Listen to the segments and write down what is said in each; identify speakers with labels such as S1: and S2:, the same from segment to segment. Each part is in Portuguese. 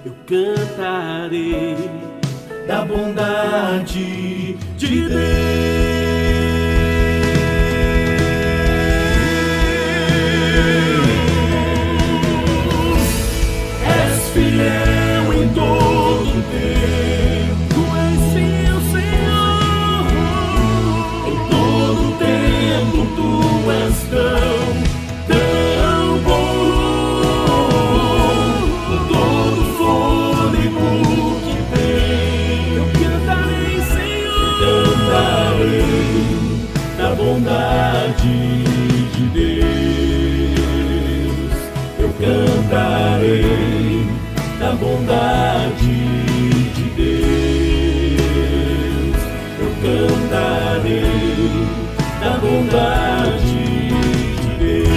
S1: eu cantarei da bondade de Deus. És fiel em todo o tempo, és fiel, Senhor. Em todo o tempo tu és tão bom. Com todo o fôlego que tem, eu cantarei, Senhor, cantarei da bondade de Deus. Eu cantarei da bondade de Deus. Eu cantarei da bondade de Deus.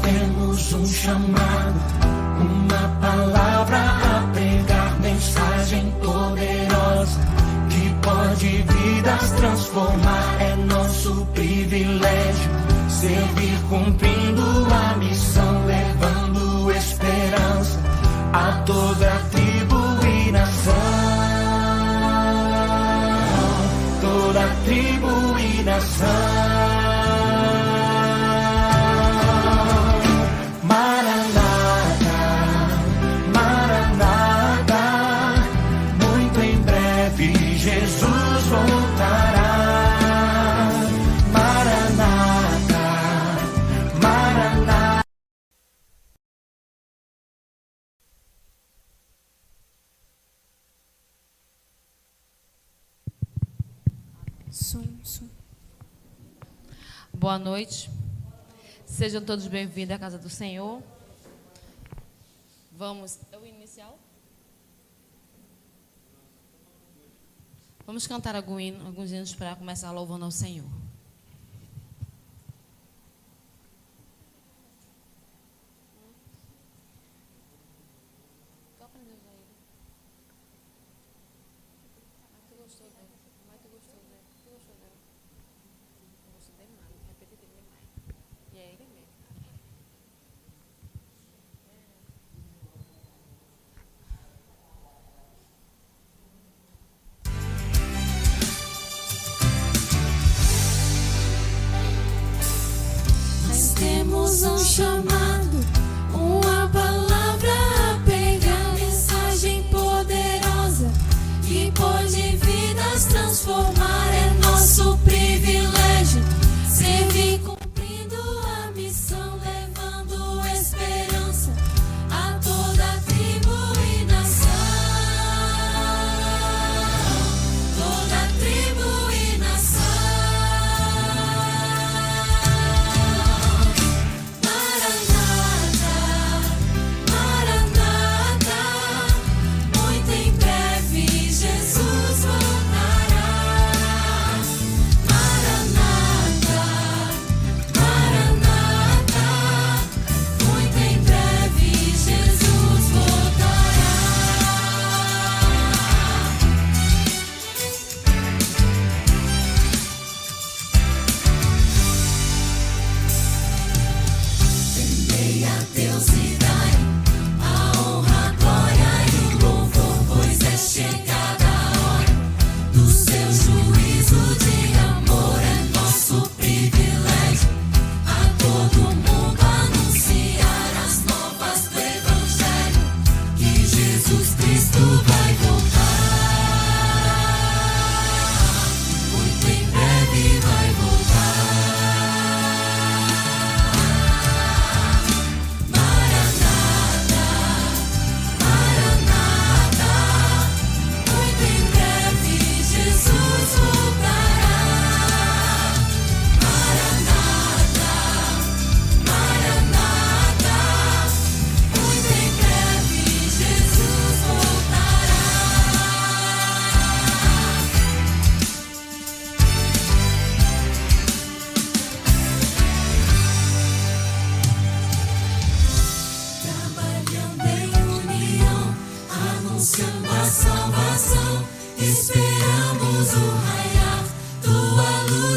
S2: Temos um chamado, uma palavra a pregar, mensagem poderosa que pode vidas transformar. É nosso privilégio servir cumprindo a missão, levando esperança a toda tribo e nação. Toda tribo e nação.
S3: Boa noite. Sejam todos bem-vindos à casa do Senhor. Vamos... É o inicial? Vamos cantar alguns hinos para começar louvando ao Senhor.
S4: Temos um chamado, uma palavra a pregar, mensagem poderosa que pode vidas transformar. É nosso privilégio servir cumprindo a missão, levando esperança a toda tribo e nação. Toda tribo e nação. Maranata,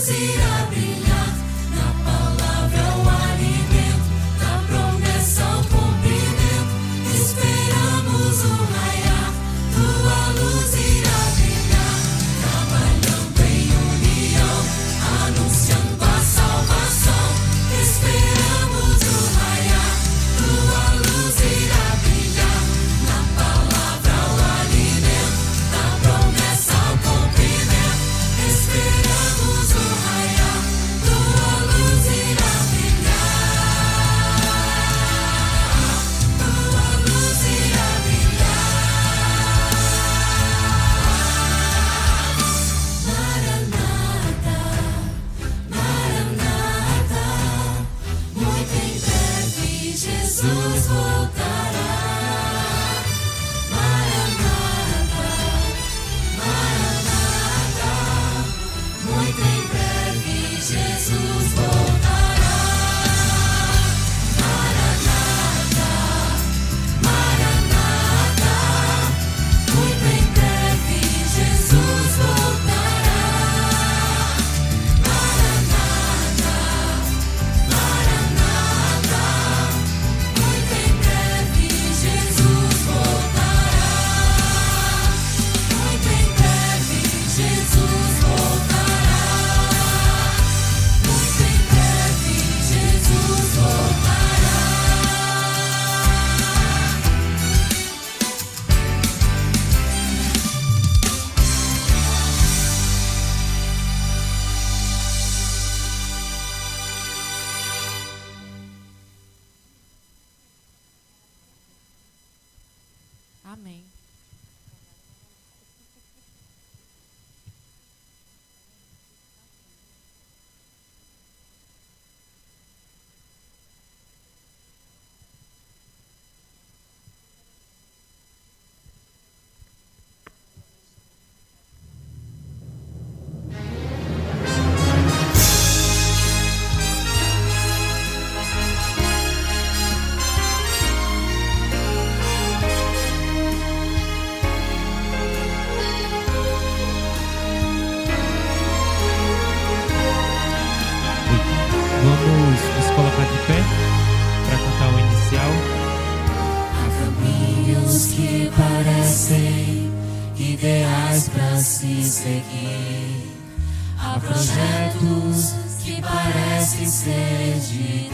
S2: luz irá brilhar. Na palavra o alimento, na promessa o cumprimento. Esperamos o raiar, tua luz irá brilhar. Trabalhando em união, anunciando a salvação. Esperamos o raiar, tua luz irá brilhar. Na palavra o alimento, na promessa o cumprimento. Esperamos o raiar, tua luz irá brilhar. Tua luz irá brilhar. Maranata, Maranata, muito em breve Jesus voltará. Maranata, Maranata, muito em breve Jesus voltará. Maranata, Maranata, muito em breve Jesus voltará. Maranata, Maranata, muito em breve Jesus voltará. Muito em breve Jesus voltará. Muito em breve Jesus voltará.
S3: Amém.
S5: Vamos nos colocar de pé para cantar o inicial.
S2: Há caminhos que parecem ideais para se seguir. Há projetos que parecem ser de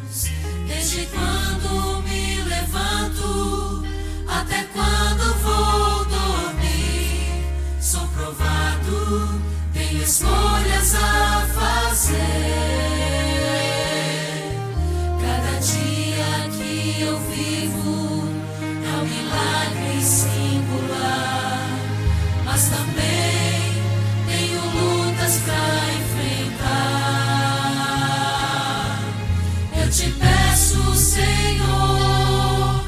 S2: Deus. Desde quando me levanto até quando vou dormir, sou provado, tenho escolhas a fazer. Cada dia que eu vivo é um milagre singular, mas também tenho lutas pra enfrentar. Eu te peço, Senhor,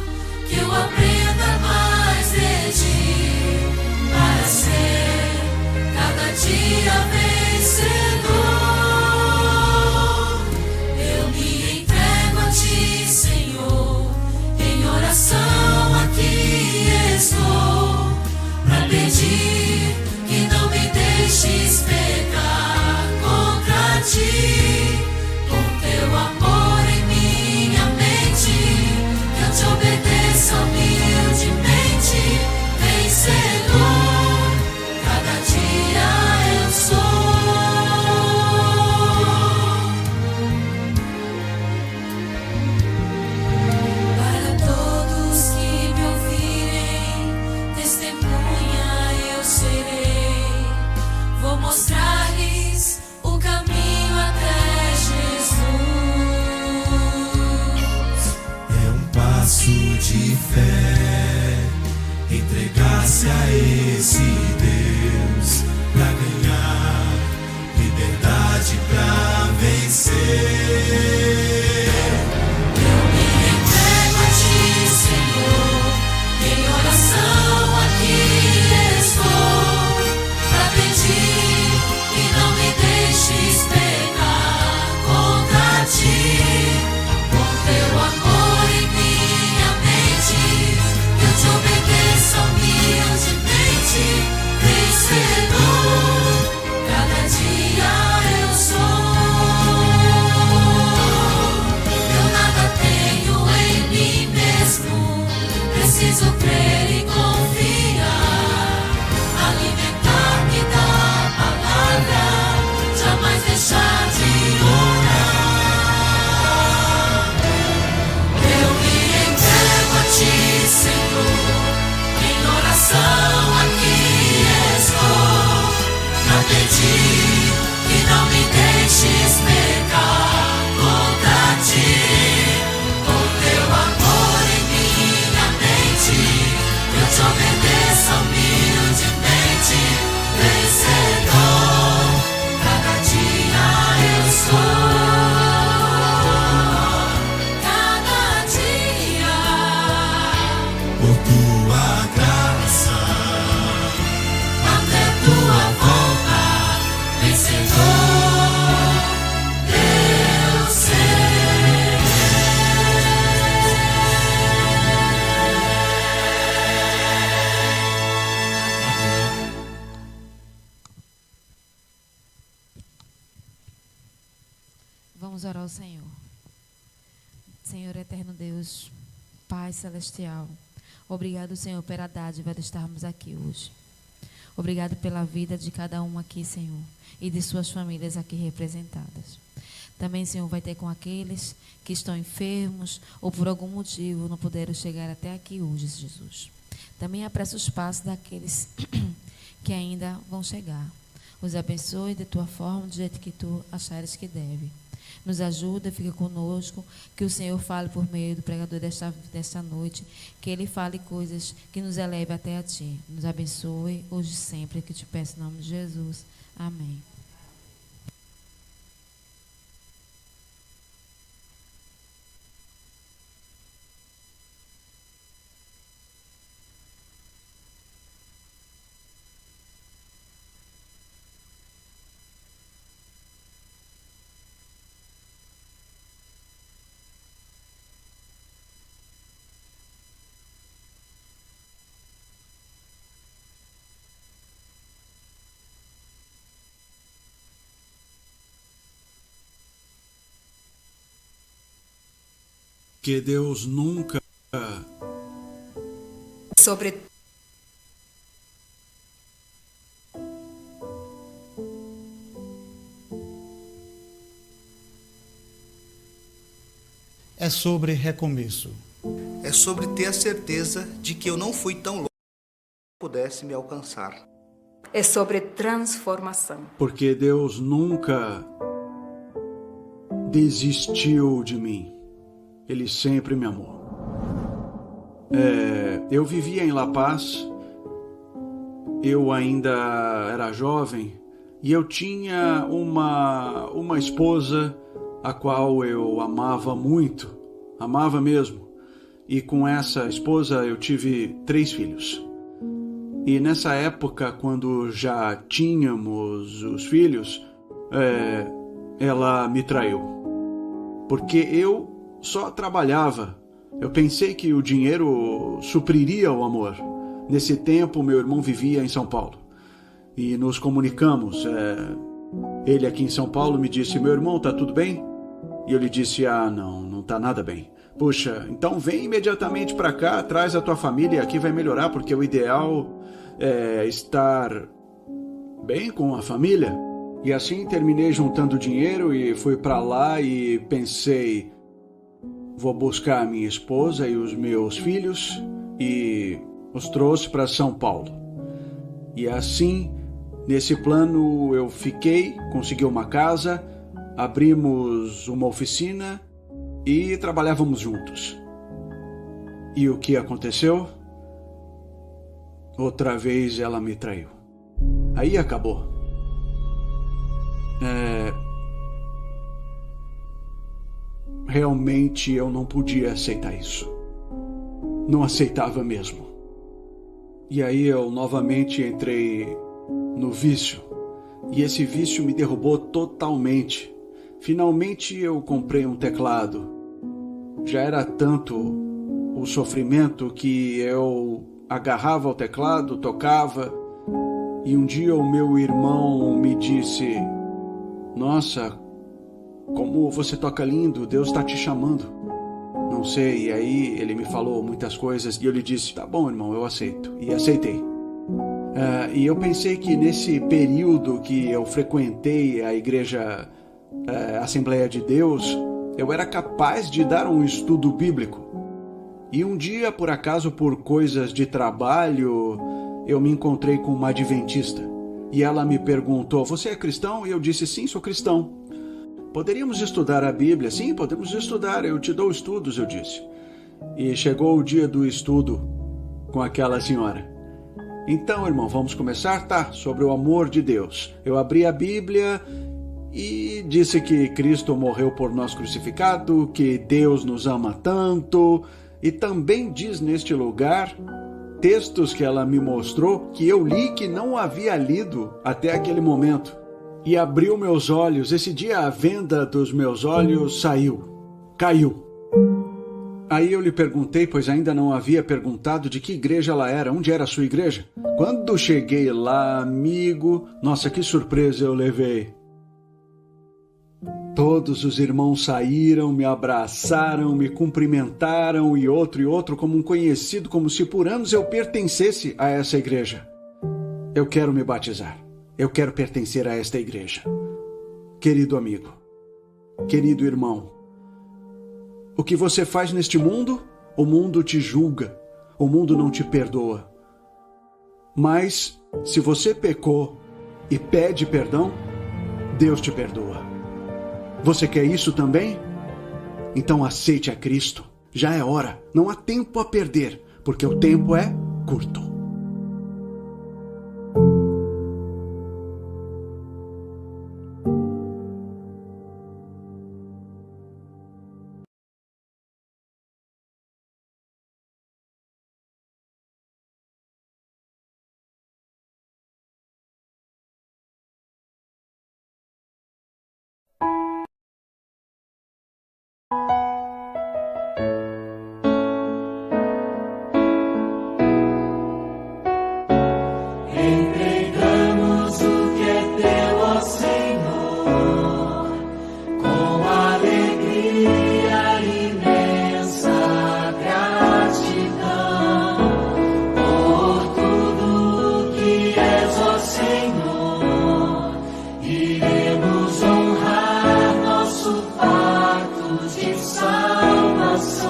S2: que eu aprenda mais de ti, para ser cada dia vencedor. Eu me entrego a ti, Senhor, em oração aqui estou, pra pedir que não me deixes pecar contra ti. Com teu amor em minha mente, eu te obedeço humildemente, vencedor. Cada dia eu sou. Para todos que me ouvirem, testemunha eu serei. Vou mostrar-lhes o caminho até Jesus.
S1: É um passo de fé, entregar-se a esse Deus, pra ganhar liberdade, pra vencer.
S2: Eu me entrego a ti, Senhor, em oração aqui estou, pra pedir que não me deixes pecar contra ti. Com teu amor em minha mente, eu te obedeço humildemente,
S3: Vamos orar ao Senhor. Senhor eterno Deus, Pai celestial, obrigado, Senhor, pela dádiva de estarmos aqui hoje. Obrigado pela vida de cada um aqui, Senhor, e de suas famílias aqui representadas. Também, Senhor, vai ter com aqueles que estão enfermos ou por algum motivo não puderam chegar até aqui hoje, Jesus. Também apressa os passos daqueles que ainda vão chegar. Os abençoe de tua forma, do jeito que tu achares que deve. Nos ajuda, fica conosco, que o Senhor fale por meio do pregador desta noite, que ele fale coisas que nos eleve até a ti. Nos abençoe hoje e sempre, que te peço em nome de Jesus. Amém.
S6: Que Deus nunca
S7: É sobre recomeço.
S8: É sobre ter a certeza de que eu não fui tão longe que pudesse me alcançar.
S9: É sobre transformação.
S6: Porque Deus nunca desistiu de mim. Ele sempre me amou. Eu vivia em La Paz, eu ainda era jovem, e eu tinha uma esposa a qual eu amava muito, amava mesmo. E com essa esposa eu tive 3 filhos. E nessa época, quando já tínhamos os filhos, ela me traiu. Porque eu só trabalhava. Eu pensei que o dinheiro supriria o amor. Nesse tempo, meu irmão vivia em São Paulo. E nos comunicamos. Ele aqui em São Paulo me disse: meu irmão, tá tudo bem? E eu lhe disse: não tá nada bem. Puxa, então vem imediatamente para cá, traz a tua família, aqui vai melhorar, porque o ideal é estar bem com a família. E assim terminei juntando dinheiro e fui para lá e pensei: vou buscar a minha esposa e os meus filhos, e os trouxe para São Paulo. E assim, nesse plano, eu fiquei, consegui uma casa, abrimos uma oficina e trabalhávamos juntos. E o que aconteceu? Outra vez ela me traiu. Aí acabou. Realmente eu não podia aceitar isso. Não aceitava mesmo. E aí eu novamente entrei no vício. E esse vício me derrubou totalmente. Finalmente eu comprei um teclado. Já era tanto o sofrimento que eu agarrava o teclado, tocava. E um dia o meu irmão me disse: nossa, como você toca lindo, Deus está te chamando. Não sei, e aí ele me falou muitas coisas e eu lhe disse: tá bom, irmão, eu aceito. E aceitei. E eu pensei que nesse período que eu frequentei a igreja Assembleia de Deus, eu era capaz de dar um estudo bíblico. E um dia, por acaso, por coisas de trabalho, eu me encontrei com uma adventista. E ela me perguntou: você é cristão? E eu disse: sim, sou cristão. Poderíamos estudar a Bíblia? Sim, podemos estudar. Eu te dou estudos, eu disse. E chegou o dia do estudo com aquela senhora. Então, irmão, vamos começar? Tá, sobre o amor de Deus. Eu abri a Bíblia e disse que Cristo morreu por nós crucificado, que Deus nos ama tanto. E também diz neste lugar textos que ela me mostrou que eu li que não havia lido até aquele momento. E abriu meus olhos. Esse dia a venda dos meus olhos caiu. Aí eu lhe perguntei, pois ainda não havia perguntado, de que igreja ela era, onde era a sua igreja. Quando cheguei lá, amigo, nossa, que surpresa eu levei. Todos os irmãos saíram, me abraçaram, me cumprimentaram e outro como um conhecido, como se por anos eu pertencesse a essa igreja. Eu quero me batizar. Eu quero pertencer a esta igreja. Querido amigo, querido irmão, o que você faz neste mundo, o mundo te julga, o mundo não te perdoa. Mas, se você pecou e pede perdão, Deus te perdoa. Você quer isso também? Então aceite a Cristo. Já é hora, não há tempo a perder, porque o tempo é curto.
S1: Entregamos o que é teu, ó Senhor, com alegria e imensa gratidão por tudo que és, ó Senhor. Iremos honrar nosso pacto de salvação,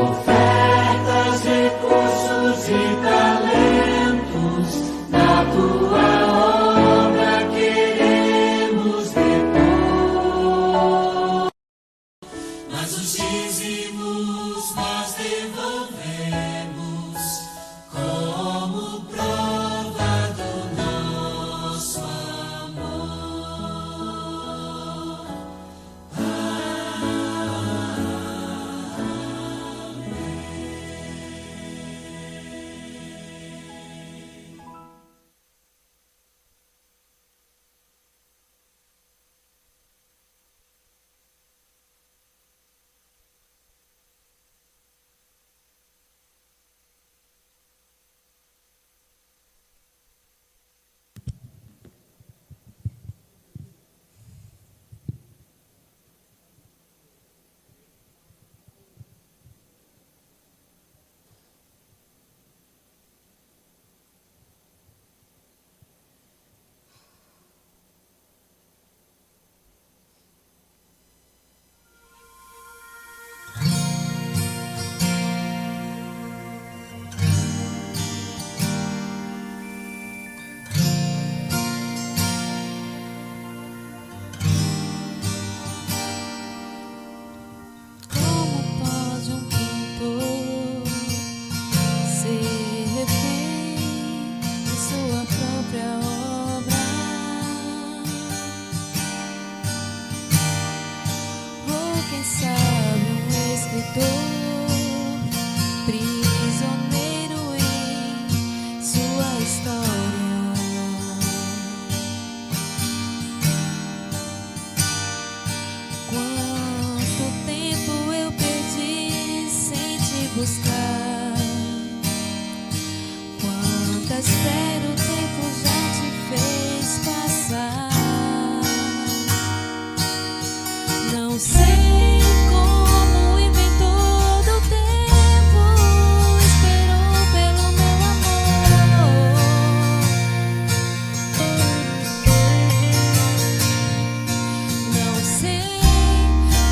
S1: ofertas, recursos e talentos. Na tua obra queremos depor, mas os dízimos nós devolvemos como prova do nosso amor.
S4: Como pode um pintor ser refém de sua própria obra? Ou quem sabe um escritor prisioneiro em sua história? Quanto tempo eu perdi sem te buscar? Quanta espera o tempo já te fez passar? Não sei como o inventor do tempo esperou pelo meu amor. Não sei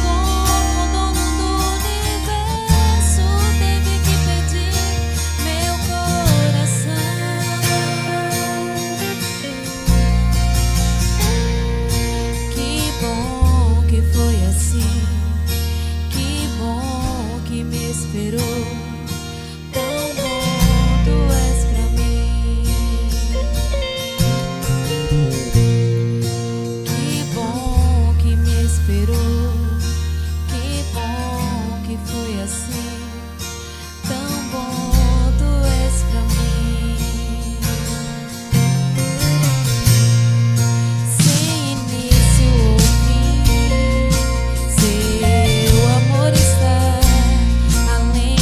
S4: como o dono do universo teve que pedir meu coração. Que bom que foi assim, que bom que me esperou. Tão bom tu és pra mim. Que bom que me esperou, que bom que foi assim. Tão bom tu és pra mim. Sem início ou fim, seu amor está além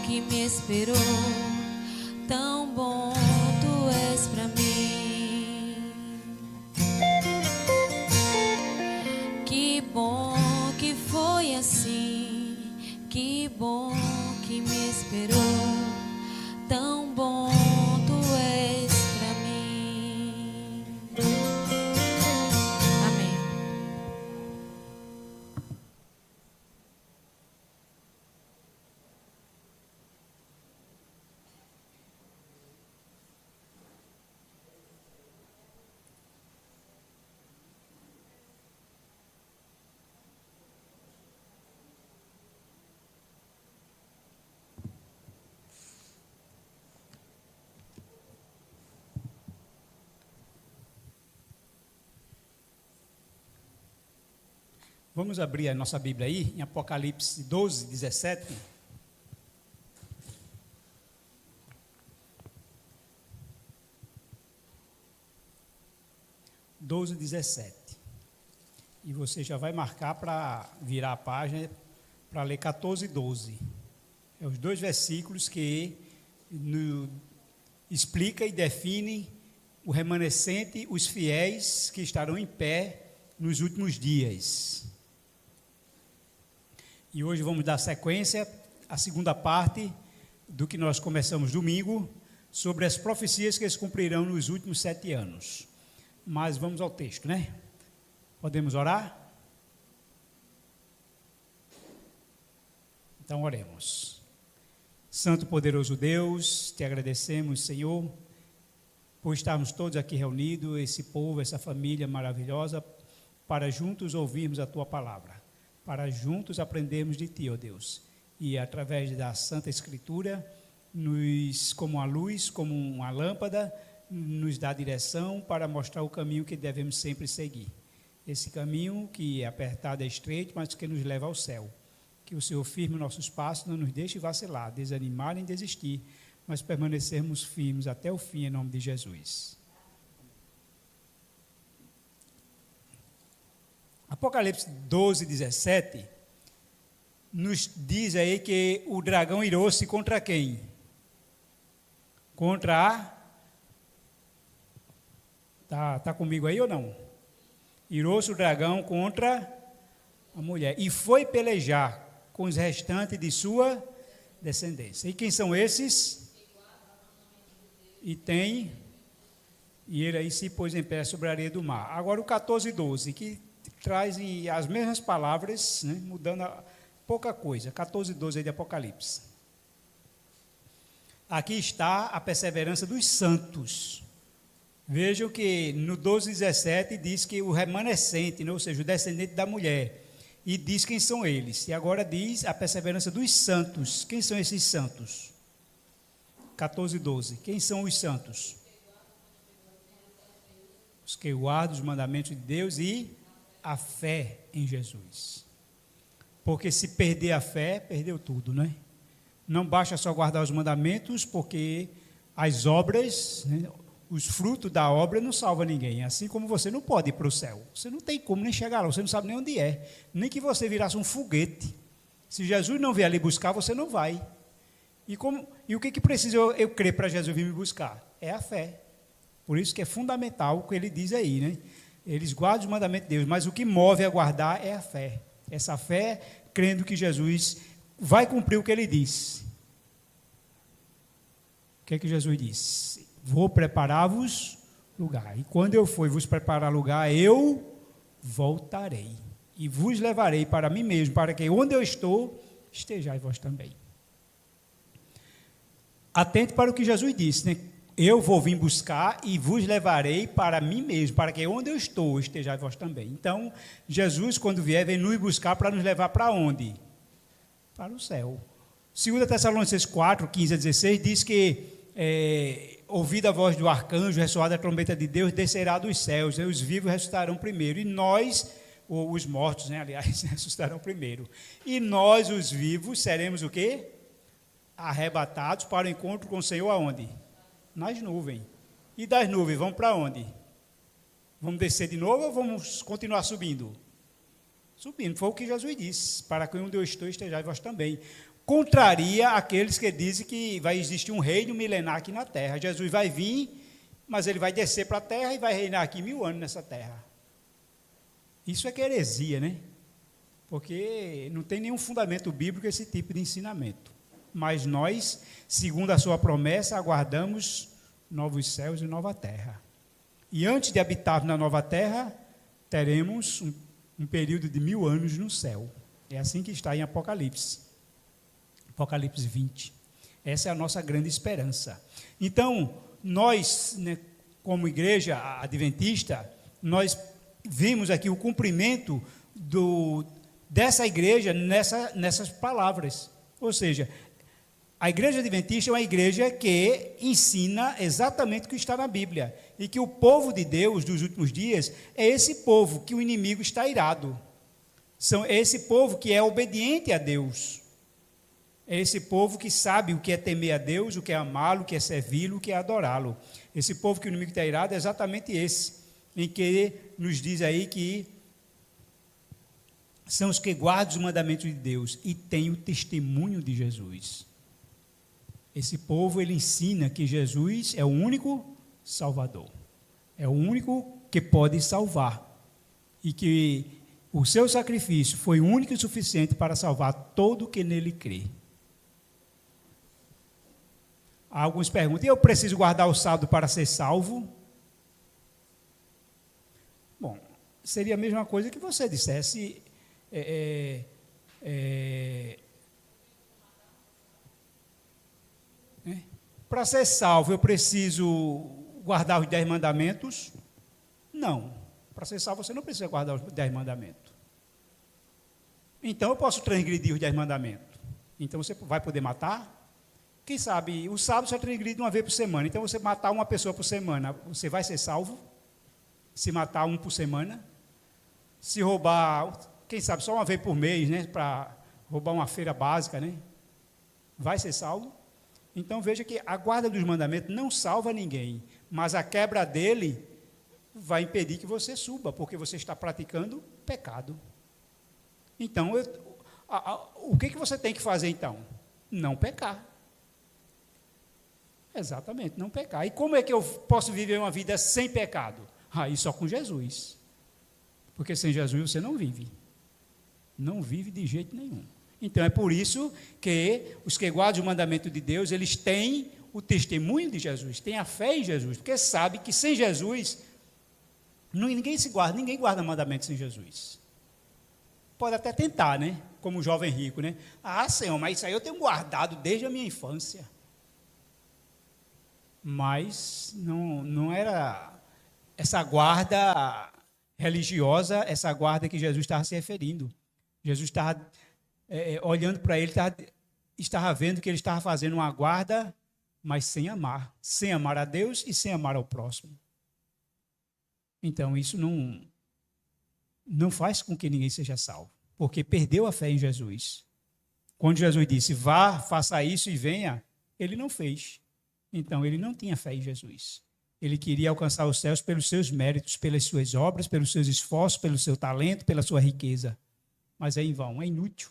S4: que me esperou, tão bom tu és pra mim. Que bom que foi assim, que bom que me esperou, tão bom tu és pra mim. Amém.
S10: Vamos abrir a nossa Bíblia aí, em Apocalipse 12, 17. E você já vai marcar para virar a página para ler 14 e 12. É os dois versículos que explica e define o remanescente, os fiéis que estarão em pé nos últimos dias. E hoje vamos dar sequência à segunda parte do que nós começamos domingo, sobre as profecias que se cumprirão nos últimos 7 anos. Mas vamos ao texto, né? Podemos orar? Então oremos. Santo poderoso Deus, te agradecemos, Senhor, por estarmos todos aqui reunidos, esse povo, essa família maravilhosa, para juntos ouvirmos a tua palavra, para juntos aprendermos de ti, ó Deus, e através da Santa Escritura, como a luz, como uma lâmpada, nos dá direção para mostrar o caminho que devemos sempre seguir. Esse caminho que é apertado, é estreito, mas que nos leva ao céu. Que o Senhor firme nossos passos, não nos deixe vacilar, desanimar nem desistir, mas permanecermos firmes até o fim, em nome de Jesus. Apocalipse 12, 17, nos diz aí que o dragão irou-se contra quem? Contra a... Tá comigo aí ou não? Irou-se o dragão contra a mulher e foi pelejar com os restantes de sua descendência. E quem são esses? E ele aí se pôs em pé sobre a areia do mar. Agora o 14 e 12, que trazem as mesmas palavras, né, mudando pouca coisa. 14 e 12 aí de Apocalipse. Aqui está a perseverança dos santos. Vejam que no 12 e 17 diz que o remanescente, né, ou seja, o descendente da mulher, e diz quem são eles. E agora diz a perseverança dos santos. Quem são esses santos? 14 e 12. Quem são os santos? Os que guardam os mandamentos de Deus e a fé em Jesus. Porque se perder a fé, perdeu tudo, né? Não basta só guardar os mandamentos, porque as obras, né, os frutos da obra não salvam ninguém. Assim como você não pode ir para o céu. Você não tem como nem chegar lá, você não sabe nem onde é. Nem que você virasse um foguete. Se Jesus não vier ali buscar, você não vai. E o que precisa eu crer para Jesus vir me buscar? É a fé. Por isso que é fundamental o que ele diz aí, né? Eles guardam os mandamentos de Deus, mas o que move a guardar é a fé. Essa fé, crendo que Jesus vai cumprir o que ele disse. O que é que Jesus disse? Vou preparar-vos lugar. E quando eu for vos preparar lugar, eu voltarei. E vos levarei para mim mesmo, para que onde eu estou, estejais vós também. Atente para o que Jesus disse, né? Eu vou vir buscar e vos levarei para mim mesmo, para que onde eu estou, estejais vós também. Então, Jesus, quando vier, vem nos buscar para nos levar para onde? Para o céu. 2 Tessalonicenses 4, 15 a 16, diz que, ouvida a voz do arcanjo, ressoada a trombeta de Deus, descerá dos céus, e os vivos ressuscitarão primeiro. E nós, ou os mortos, né, aliás, ressuscitarão primeiro. E nós, os vivos, seremos o quê? Arrebatados para o encontro com o Senhor aonde? Nas nuvens. E das nuvens, vamos para onde? Vamos descer de novo ou vamos continuar subindo? Subindo, foi o que Jesus disse, para que onde eu estou estejais vós também. contraria aqueles que dizem que vai existir um reino milenar aqui na terra. Jesus vai vir, mas ele vai descer para a terra e vai reinar aqui 1000 anos nessa terra. Isso é que é heresia, né? Porque não tem nenhum fundamento bíblico esse tipo de ensinamento. Mas nós, segundo a sua promessa, aguardamos novos céus e nova terra. E antes de habitarmos na nova terra, teremos um período de 1000 anos no céu. É assim que está em Apocalipse. Apocalipse 20. Essa é a nossa grande esperança. Então, nós, né, como igreja adventista, nós vimos aqui o cumprimento dessa igreja nessas palavras. Ou seja, a igreja adventista é uma igreja que ensina exatamente o que está na Bíblia. E que o povo de Deus dos últimos dias é esse povo que o inimigo está irado. É esse povo que é obediente a Deus. É esse povo que sabe o que é temer a Deus, o que é amá-lo, o que é servi-lo, o que é adorá-lo. Esse povo que o inimigo está irado é exatamente esse, em que nos diz aí que são os que guardam os mandamentos de Deus e têm o testemunho de Jesus. Esse povo, ele ensina que Jesus é o único Salvador. É o único que pode salvar. E que o seu sacrifício foi único e suficiente para salvar todo que nele crê. Alguns perguntam, eu preciso guardar o sábado para ser salvo? Bom, seria a mesma coisa que você dissesse... Para ser salvo, eu preciso guardar os 10 mandamentos? Não. Para ser salvo, você não precisa guardar os 10 mandamentos. Então, eu posso transgredir os 10 mandamentos. Então, você vai poder matar? Quem sabe, o sábado você transgride uma vez por semana. Então, você matar uma pessoa por semana, você vai ser salvo? Se matar um por semana? Se roubar, quem sabe, só uma vez por mês, né? Para roubar uma feira básica, né? Vai ser salvo? Então, veja que a guarda dos mandamentos não salva ninguém, mas a quebra dele vai impedir que você suba, porque você está praticando pecado. Então, o que você tem que fazer, então? Não pecar. Exatamente, não pecar. E como é que eu posso viver uma vida sem pecado? Aí só com Jesus. Porque sem Jesus você não vive. Não vive de jeito nenhum. Então, é por isso que os que guardam o mandamento de Deus, eles têm o testemunho de Jesus, têm a fé em Jesus, porque sabe que sem Jesus, ninguém guarda mandamento sem Jesus. Pode até tentar, né? Como o jovem rico, né? Ah, Senhor, mas isso aí eu tenho guardado desde a minha infância. Mas não era essa guarda religiosa, essa guarda que Jesus estava se referindo. Jesus estava olhando para ele, estava vendo que ele estava fazendo uma guarda, mas sem amar a Deus e sem amar ao próximo. Então, isso não faz com que ninguém seja salvo, porque perdeu a fé em Jesus. Quando Jesus disse, vá, faça isso e venha, ele não fez. Então, ele não tinha fé em Jesus. Ele queria alcançar os céus pelos seus méritos, pelas suas obras, pelos seus esforços, pelo seu talento, pela sua riqueza. Mas é em vão, é inútil.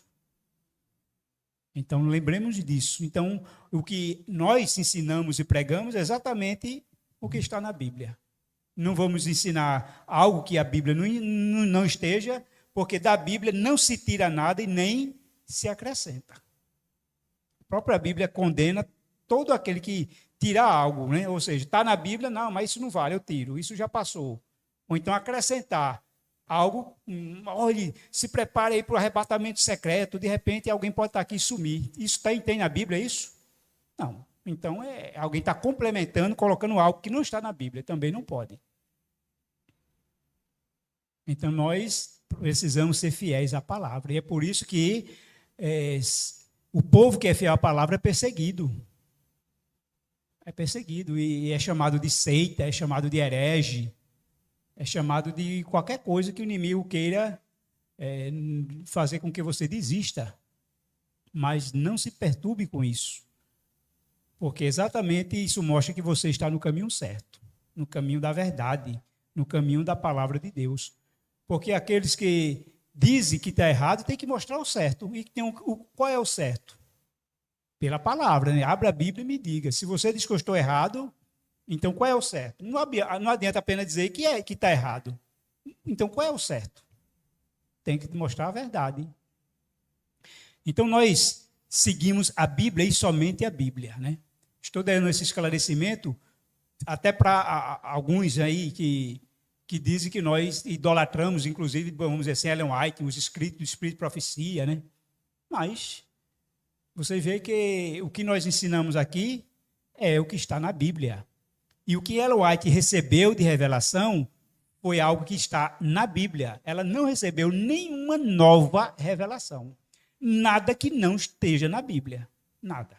S10: Então, lembremos disso. Então, o que nós ensinamos e pregamos é exatamente o que está na Bíblia. Não vamos ensinar algo que a Bíblia não esteja, porque da Bíblia não se tira nada e nem se acrescenta. A própria Bíblia condena todo aquele que tira algo, né? Ou seja, está na Bíblia, não, mas isso não vale, eu tiro, isso já passou. Ou então acrescentar algo, olhe, se prepare aí para o arrebatamento secreto, de repente alguém pode estar aqui e sumir. Isso tem na Bíblia, é isso? Não. Então, alguém está complementando, colocando algo que não está na Bíblia, também não pode. Então, nós precisamos ser fiéis à palavra, e é por isso que o povo que é fiel à palavra é perseguido. É perseguido, e é chamado de seita, é chamado de herege, é chamado de qualquer coisa que o inimigo queira fazer com que você desista. Mas não se perturbe com isso, porque exatamente isso mostra que você está no caminho certo, no caminho da verdade, no caminho da palavra de Deus. Porque aqueles que dizem que está errado têm que mostrar o certo. E qual é o certo? Pela palavra, né? Abra a Bíblia e me diga. Se você diz que eu estou errado, então qual é o certo? Não adianta apenas dizer que está errado. Então qual é o certo? Tem que mostrar a verdade. Então nós seguimos a Bíblia e somente a Bíblia, né? Estou dando esse esclarecimento até para alguns aí que dizem que nós idolatramos, inclusive, vamos dizer assim, Ellen White, os escritos do Espírito de Profecia, né? Mas você vê que o que nós ensinamos aqui é o que está na Bíblia. E o que Ellen White recebeu de revelação foi algo que está na Bíblia. Ela não recebeu nenhuma nova revelação. Nada que não esteja na Bíblia. Nada.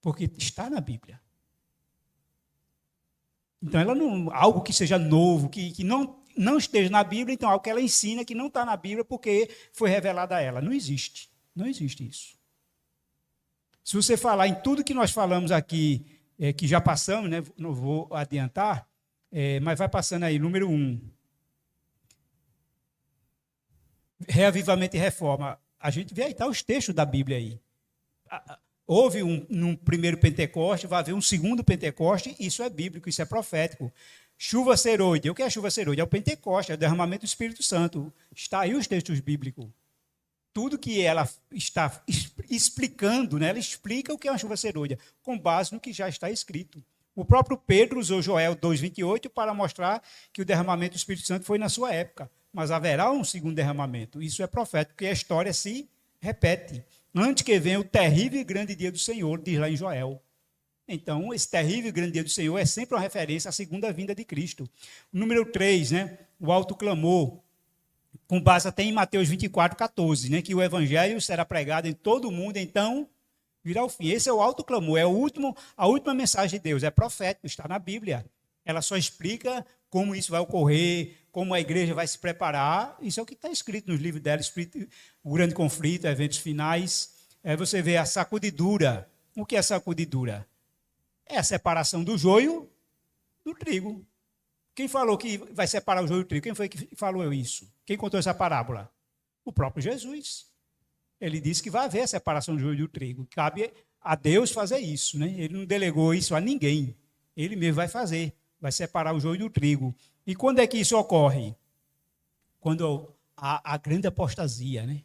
S10: Porque está na Bíblia. Então, ela não, algo que seja novo, que não esteja na Bíblia, então algo que ela ensina que não está na Bíblia porque foi revelado a ela. Não existe. Não existe isso. Se você falar em tudo que nós falamos aqui, que já passamos, né, não vou adiantar, mas vai passando aí, número 1. Reavivamento e reforma. A gente vê aí, está os textos da Bíblia aí. Houve um primeiro Pentecoste, vai haver um segundo Pentecoste, isso é bíblico, isso é profético. Chuva seroide. O que é chuva seroide? É o Pentecoste, é o derramamento do Espírito Santo. Está aí os textos bíblicos. Tudo que ela está explicando, né? Ela explica o que é uma chuva serôdia, com base no que já está escrito. O próprio Pedro usou Joel 2,28 para mostrar que o derramamento do Espírito Santo foi na sua época. Mas haverá um segundo derramamento. Isso é profético, porque a história se repete. Antes que venha o terrível e grande dia do Senhor, diz lá em Joel. Então, esse terrível e grande dia do Senhor é sempre uma referência à segunda vinda de Cristo. Número 3, né? O alto clamor. Com base até em Mateus 24, 14, né, que o evangelho será pregado em todo o mundo, então virá o fim. Esse é o alto clamor, é a última mensagem de Deus, é profético, está na Bíblia. Ela só explica como isso vai ocorrer, como a igreja vai se preparar. Isso é o que está escrito nos livros dela, o grande conflito, eventos finais. Você vê a sacudidura. O que é sacudidura? É a separação do joio do trigo. Quem falou que vai separar o joio do trigo? Quem foi que falou isso? Quem contou essa parábola? O próprio Jesus. Ele disse que vai haver a separação do joio do trigo. Cabe a Deus fazer isso, né? Ele não delegou isso a ninguém. Ele mesmo vai fazer. Vai separar o joio do trigo. E quando é que isso ocorre? Quando há a grande apostasia, né?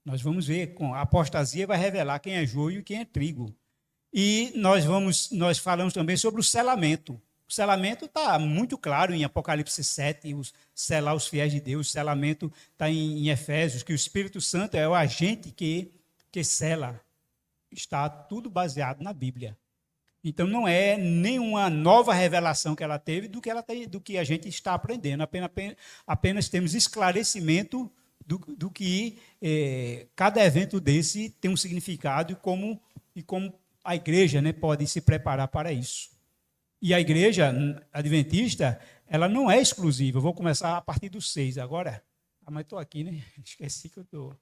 S10: Nós vamos ver, com a apostasia vai revelar quem é joio e quem é trigo. E nós falamos também sobre o selamento. O selamento está muito claro em Apocalipse 7, selar os fiéis de Deus. O selamento está em Efésios, que o Espírito Santo é o agente que sela. Está tudo baseado na Bíblia. Então, não é nenhuma nova revelação que ela teve do que a gente está aprendendo. Apenas temos esclarecimento do que cada evento desse tem um significado e como a igreja, né, pode se preparar para isso. E a igreja adventista, ela não é exclusiva. Eu vou começar a partir do 6 agora. Mas estou aqui, né? Esqueci que eu estou.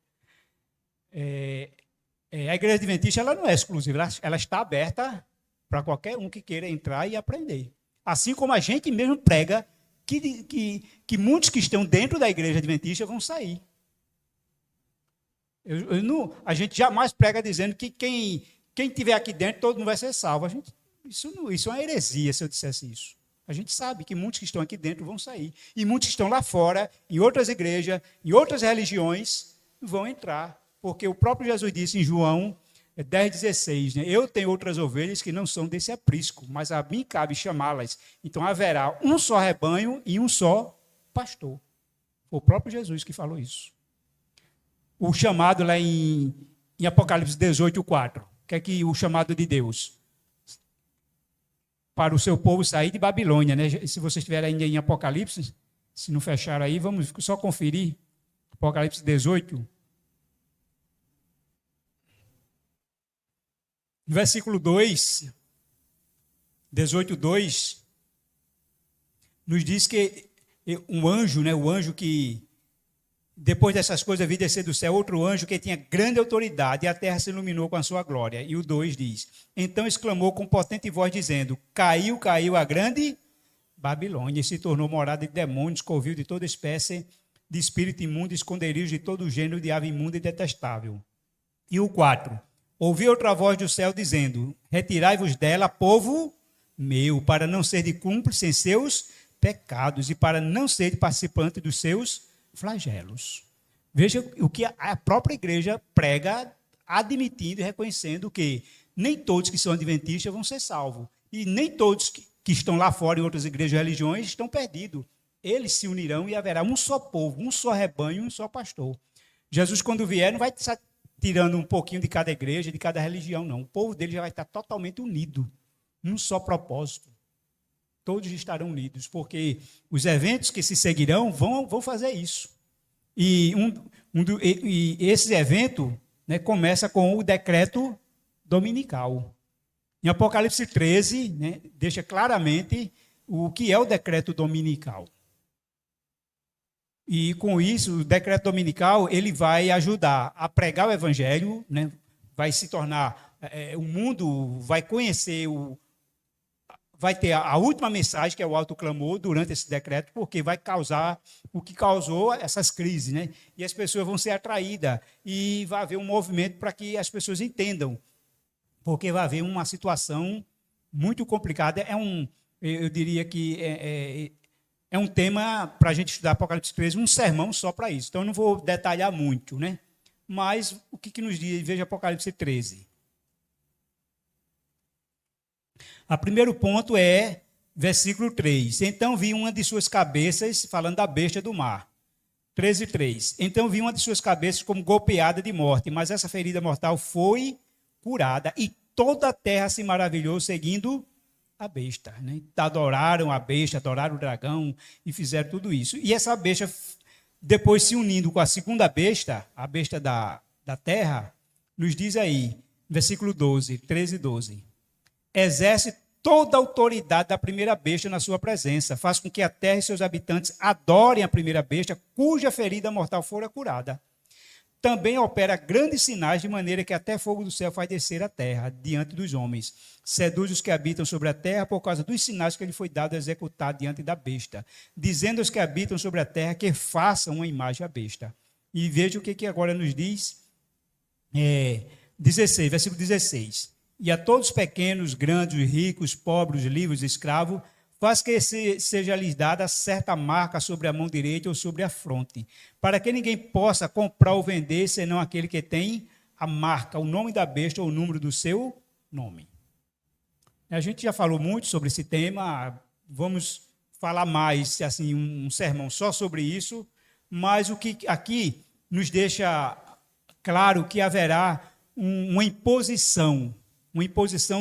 S10: A igreja adventista, ela não é exclusiva. Ela está aberta para qualquer um que queira entrar e aprender. Assim como a gente mesmo prega que muitos que estão dentro da igreja adventista vão sair. A gente jamais prega dizendo que quem estiver aqui dentro, todo mundo vai ser salvo. Isso é uma heresia se eu dissesse isso. A gente sabe que muitos que estão aqui dentro vão sair. E muitos que estão lá fora, em outras igrejas, em outras religiões, vão entrar. Porque o próprio Jesus disse em João 10,16, né? Eu tenho outras ovelhas que não são desse aprisco, mas a mim cabe chamá-las. Então haverá um só rebanho e um só pastor. Foi o próprio Jesus que falou isso. O chamado lá em Apocalipse 18:4. Que é que o chamado de Deus? Para o seu povo sair de Babilônia, né? Se vocês estiverem ainda em Apocalipse, se não fecharam aí, vamos só conferir. Apocalipse 18. Versículo 2, 18:2, nos diz que um anjo, né, o anjo que, depois dessas coisas, vi descer do céu outro anjo que tinha grande autoridade, e a terra se iluminou com a sua glória. E o 2 diz, então exclamou com potente voz, dizendo, caiu a grande Babilônia, e se tornou morada de demônios, covil de toda espécie de espírito imundo, esconderijo de todo gênero de ave imunda e detestável. E o 4, ouvi outra voz do céu dizendo: retirai-vos dela, povo meu, para não ser de cúmplice em seus pecados e para não ser de participante dos seus flagelos. Veja o que a própria igreja prega, admitindo e reconhecendo que nem todos que são adventistas vão ser salvos. E nem todos que estão lá fora em outras igrejas e religiões estão perdidos. Eles se unirão e haverá um só povo, um só rebanho, um só pastor. Jesus, quando vier, não vai estar tirando um pouquinho de cada igreja, de cada religião, não. O povo dele já vai estar totalmente unido, num só propósito. Todos estarão unidos, porque os eventos que se seguirão vão fazer isso. E esse evento, né, começa com o decreto dominical. Em Apocalipse 13, né, deixa claramente o que é o decreto dominical. E com isso, o decreto dominical ele vai ajudar a pregar o evangelho, né, vai se tornar, o mundo vai conhecer, vai ter a última mensagem, que é o alto clamor, durante esse decreto, porque vai causar o que causou essas crises, né? E as pessoas vão ser atraídas e vai haver um movimento para que as pessoas entendam, porque vai haver uma situação muito complicada. Eu diria que é um tema para a gente estudar Apocalipse 13, um sermão só para isso. Então, eu não vou detalhar muito, né? Mas o que nos diz? Veja Apocalipse 13. O primeiro ponto é versículo 3. Então vi uma de suas cabeças, falando da besta do mar. 13:3. Então vi uma de suas cabeças como golpeada de morte, mas essa ferida mortal foi curada, e toda a terra se maravilhou seguindo a besta. Né? Adoraram a besta, adoraram o dragão e fizeram tudo isso. E essa besta, depois se unindo com a segunda besta, a besta da terra, nos diz aí, versículo 12, 13:12. Exerce toda a autoridade da primeira besta na sua presença, faz com que a terra e seus habitantes adorem a primeira besta, cuja ferida mortal fora curada. Também opera grandes sinais, de maneira que até fogo do céu faz descer a terra, diante dos homens. Seduz os que habitam sobre a terra por causa dos sinais que lhe foi dado a executar diante da besta, dizendo aos que habitam sobre a terra que façam uma imagem à besta. E veja o que agora nos diz, 16, versículo 16. E a todos pequenos, grandes, ricos, pobres, livres, escravos, faz que seja-lhes dada certa marca sobre a mão direita ou sobre a fronte, para que ninguém possa comprar ou vender, senão aquele que tem a marca, o nome da besta ou o número do seu nome. A gente já falou muito sobre esse tema, vamos falar mais, assim, um sermão só sobre isso, mas o que aqui nos deixa claro que haverá uma imposição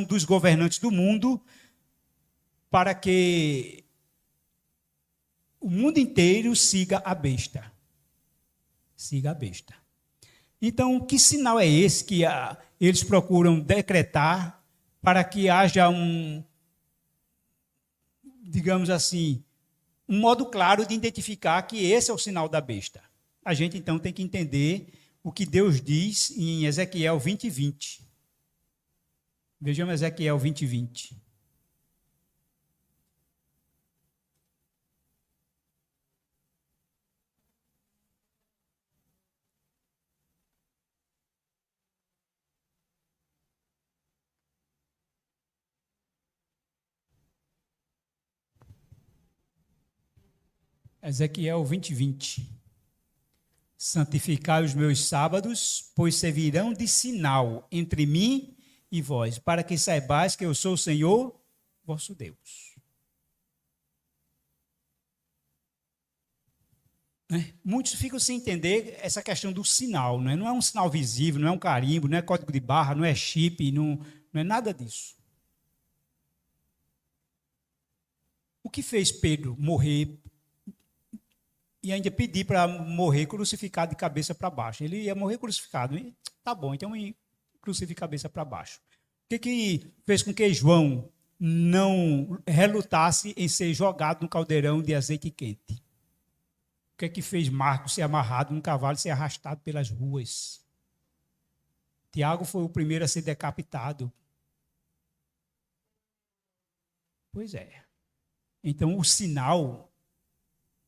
S10: dos governantes do mundo para que o mundo inteiro siga a besta. Siga a besta. Então, que sinal é esse que eles procuram decretar para que haja digamos assim, um modo claro de identificar que esse é o sinal da besta? A gente, então, tem que entender o que Deus diz em Ezequiel 20:20. Vejamos Ezequiel 20:20. Ezequiel 20:20. Santificai os meus sábados, pois servirão de sinal entre mim e vós, para que saibais que eu sou o Senhor, vosso Deus. Muitos ficam sem entender essa questão do sinal. Não é um sinal visível, não é um carimbo, não é código de barra, não é chip, não é nada disso. O que fez Pedro morrer e ainda pedir para morrer crucificado de cabeça para baixo? Ele ia morrer crucificado. Tá bom, então crucifica a cabeça para baixo. O que fez com que João não relutasse em ser jogado no caldeirão de azeite quente? O que fez Marcos ser amarrado num cavalo e ser arrastado pelas ruas? Tiago foi o primeiro a ser decapitado. Pois é. Então, o sinal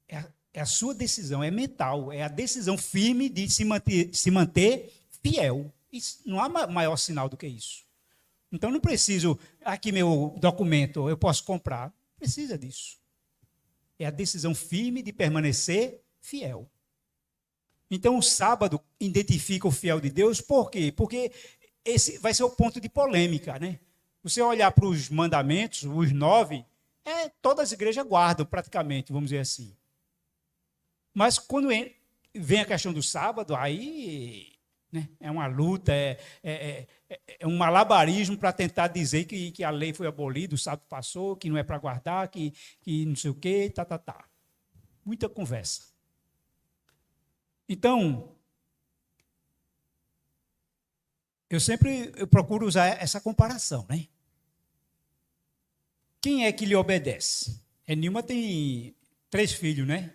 S10: é a sua decisão, é mental, é a decisão firme de se manter fiel. Isso, não há maior sinal do que isso. Então não preciso, aqui meu documento, eu posso comprar. Não precisa disso. É a decisão firme de permanecer fiel. Então o sábado identifica o fiel de Deus, por quê? Porque esse vai ser o ponto de polêmica, né? Você olhar para os mandamentos, os 9, todas as igrejas guardam praticamente, vamos dizer assim. Mas quando vem a questão do sábado, aí, né, é uma luta, é um malabarismo para tentar dizer que a lei foi abolida, o sábado passou, que não é para guardar, que não sei o quê, tá. Muita conversa. Então, eu procuro usar essa comparação, né? Quem é que lhe obedece? Nilma tem 3 filhos, né?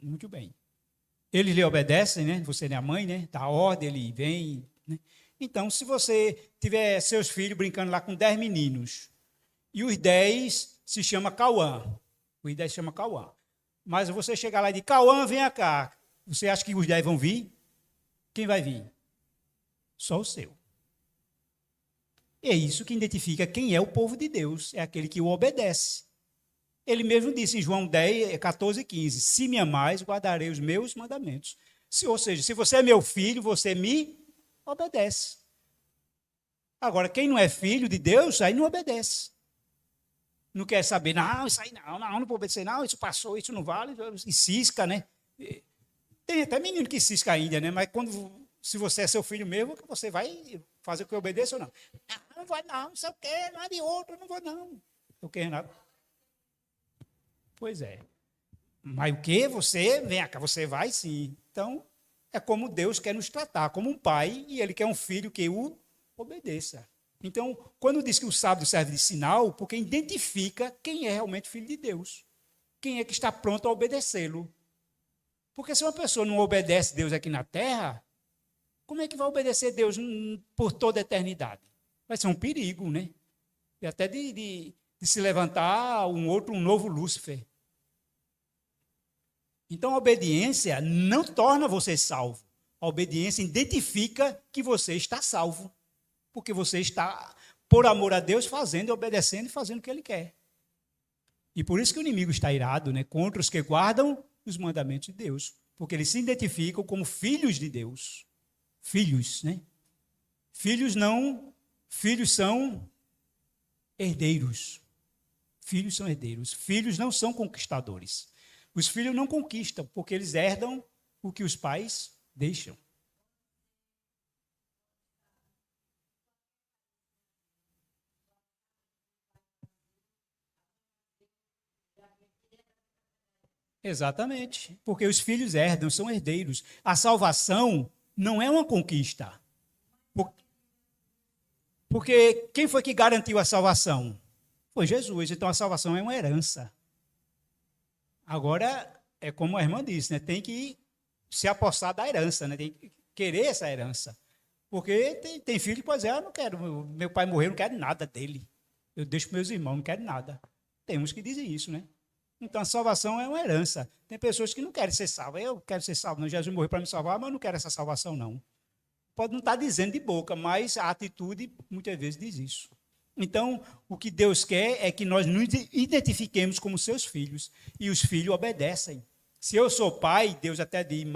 S10: Muito bem. Eles lhe obedecem, né? Você é a mãe, né? Dá ordem, ele vem, né? Então, se você tiver seus filhos brincando lá com 10 meninos, e os 10 se chama Cauã, os 10 se chama Cauã, mas você chegar lá e dizer, Cauã, vem cá, você acha que os 10 vão vir? Quem vai vir? Só o seu. É isso que identifica quem é o povo de Deus, é aquele que o obedece. Ele mesmo disse em João 10, 14 e 15, se me amais, guardarei os meus mandamentos. Ou seja, se você é meu filho, você me obedece. Agora, quem não é filho de Deus, aí não obedece. Não quer saber, não, isso aí não vou obedecer, não, isso passou, isso não vale, e cisca, né? Tem até menino que cisca ainda, né? Mas se você é seu filho mesmo, você vai fazer o que eu obedeço ou não? Não vai não, não sei o quê, não é de outro, não vou não. O que, Renato? Pois é. Mas o que? Vem cá, você vai sim. Então, é como Deus quer nos tratar, como um pai, e ele quer um filho que o obedeça. Então, quando diz que o sábado serve de sinal, porque identifica quem é realmente filho de Deus. Quem é que está pronto a obedecê-lo. Porque se uma pessoa não obedece Deus aqui na terra, como é que vai obedecer Deus por toda a eternidade? Vai ser um perigo, né? E até de se levantar um novo Lúcifer. Então, a obediência não torna você salvo. A obediência identifica que você está salvo. Porque você está, por amor a Deus, fazendo e obedecendo e fazendo o que Ele quer. E por isso que o inimigo está irado, né, contra os que guardam os mandamentos de Deus. Porque eles se identificam como filhos de Deus. Filhos, né? Filhos são herdeiros. Filhos são herdeiros. Filhos não são conquistadores. Os filhos não conquistam, porque eles herdam o que os pais deixam. Exatamente, porque os filhos herdam, são herdeiros. A salvação não é uma conquista. Porque quem foi que garantiu a salvação? Foi Jesus, então a salvação é uma herança. Agora, é como a irmã disse, né? Tem que se apossar da herança, né? Tem que querer essa herança. Porque tem filho que pode dizer, eu não quero, meu pai morreu, não quero nada dele. Eu deixo para meus irmãos, não quero nada. Tem uns que dizem isso, né? Então, a salvação é uma herança. Tem pessoas que não querem ser salvas. Eu quero ser salvo. Não, Jesus morreu para me salvar, mas eu não quero essa salvação, não. Pode não estar dizendo de boca, mas a atitude muitas vezes diz isso. Então, o que Deus quer é que nós nos identifiquemos como seus filhos. E os filhos obedecem. Se eu sou pai, Deus até diz em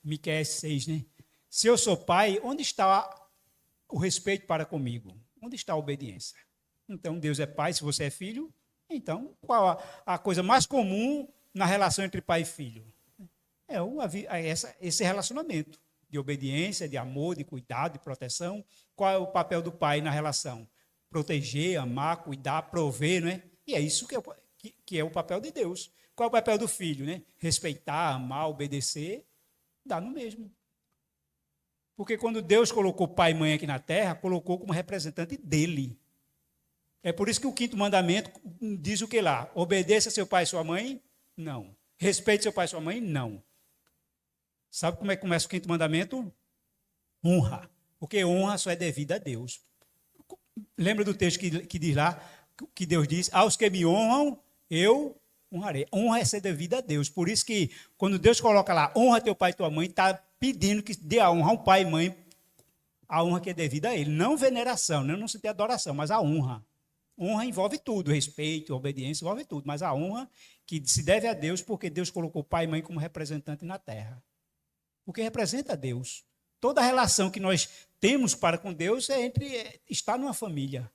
S10: Miqueias 6, né? Se eu sou pai, onde está o respeito para comigo? Onde está a obediência? Então, Deus é pai, se você é filho, então, qual a coisa mais comum na relação entre pai e filho? Esse relacionamento de obediência, de amor, de cuidado, de proteção. Qual é o papel do pai na relação? Proteger, amar, cuidar, prover, não é? E é isso que é o papel de Deus. Qual é o papel do filho, né? Respeitar, amar, obedecer, dá no mesmo. Porque quando Deus colocou pai e mãe aqui na terra, colocou como representante dele. É por isso que o 5º mandamento diz o que lá? Obedeça seu pai e sua mãe? Não. Respeite seu pai e sua mãe? Não. Sabe como é que começa o 5º mandamento? Honra. Porque honra só é devida a Deus. Lembra do texto que diz lá, que Deus diz, aos que me honram, eu honrarei. Honra é ser devida a Deus. Por isso que quando Deus coloca lá, honra teu pai e tua mãe, está pedindo que dê a honra ao pai e mãe A honra que é devida a ele. Não veneração, não se tem adoração, mas a honra. Honra envolve tudo, respeito, obediência, envolve tudo. Mas a honra que se deve a Deus, porque Deus colocou pai e mãe como representante na terra. Porque representa Deus. Toda a relação que nós temos para com Deus está numa família.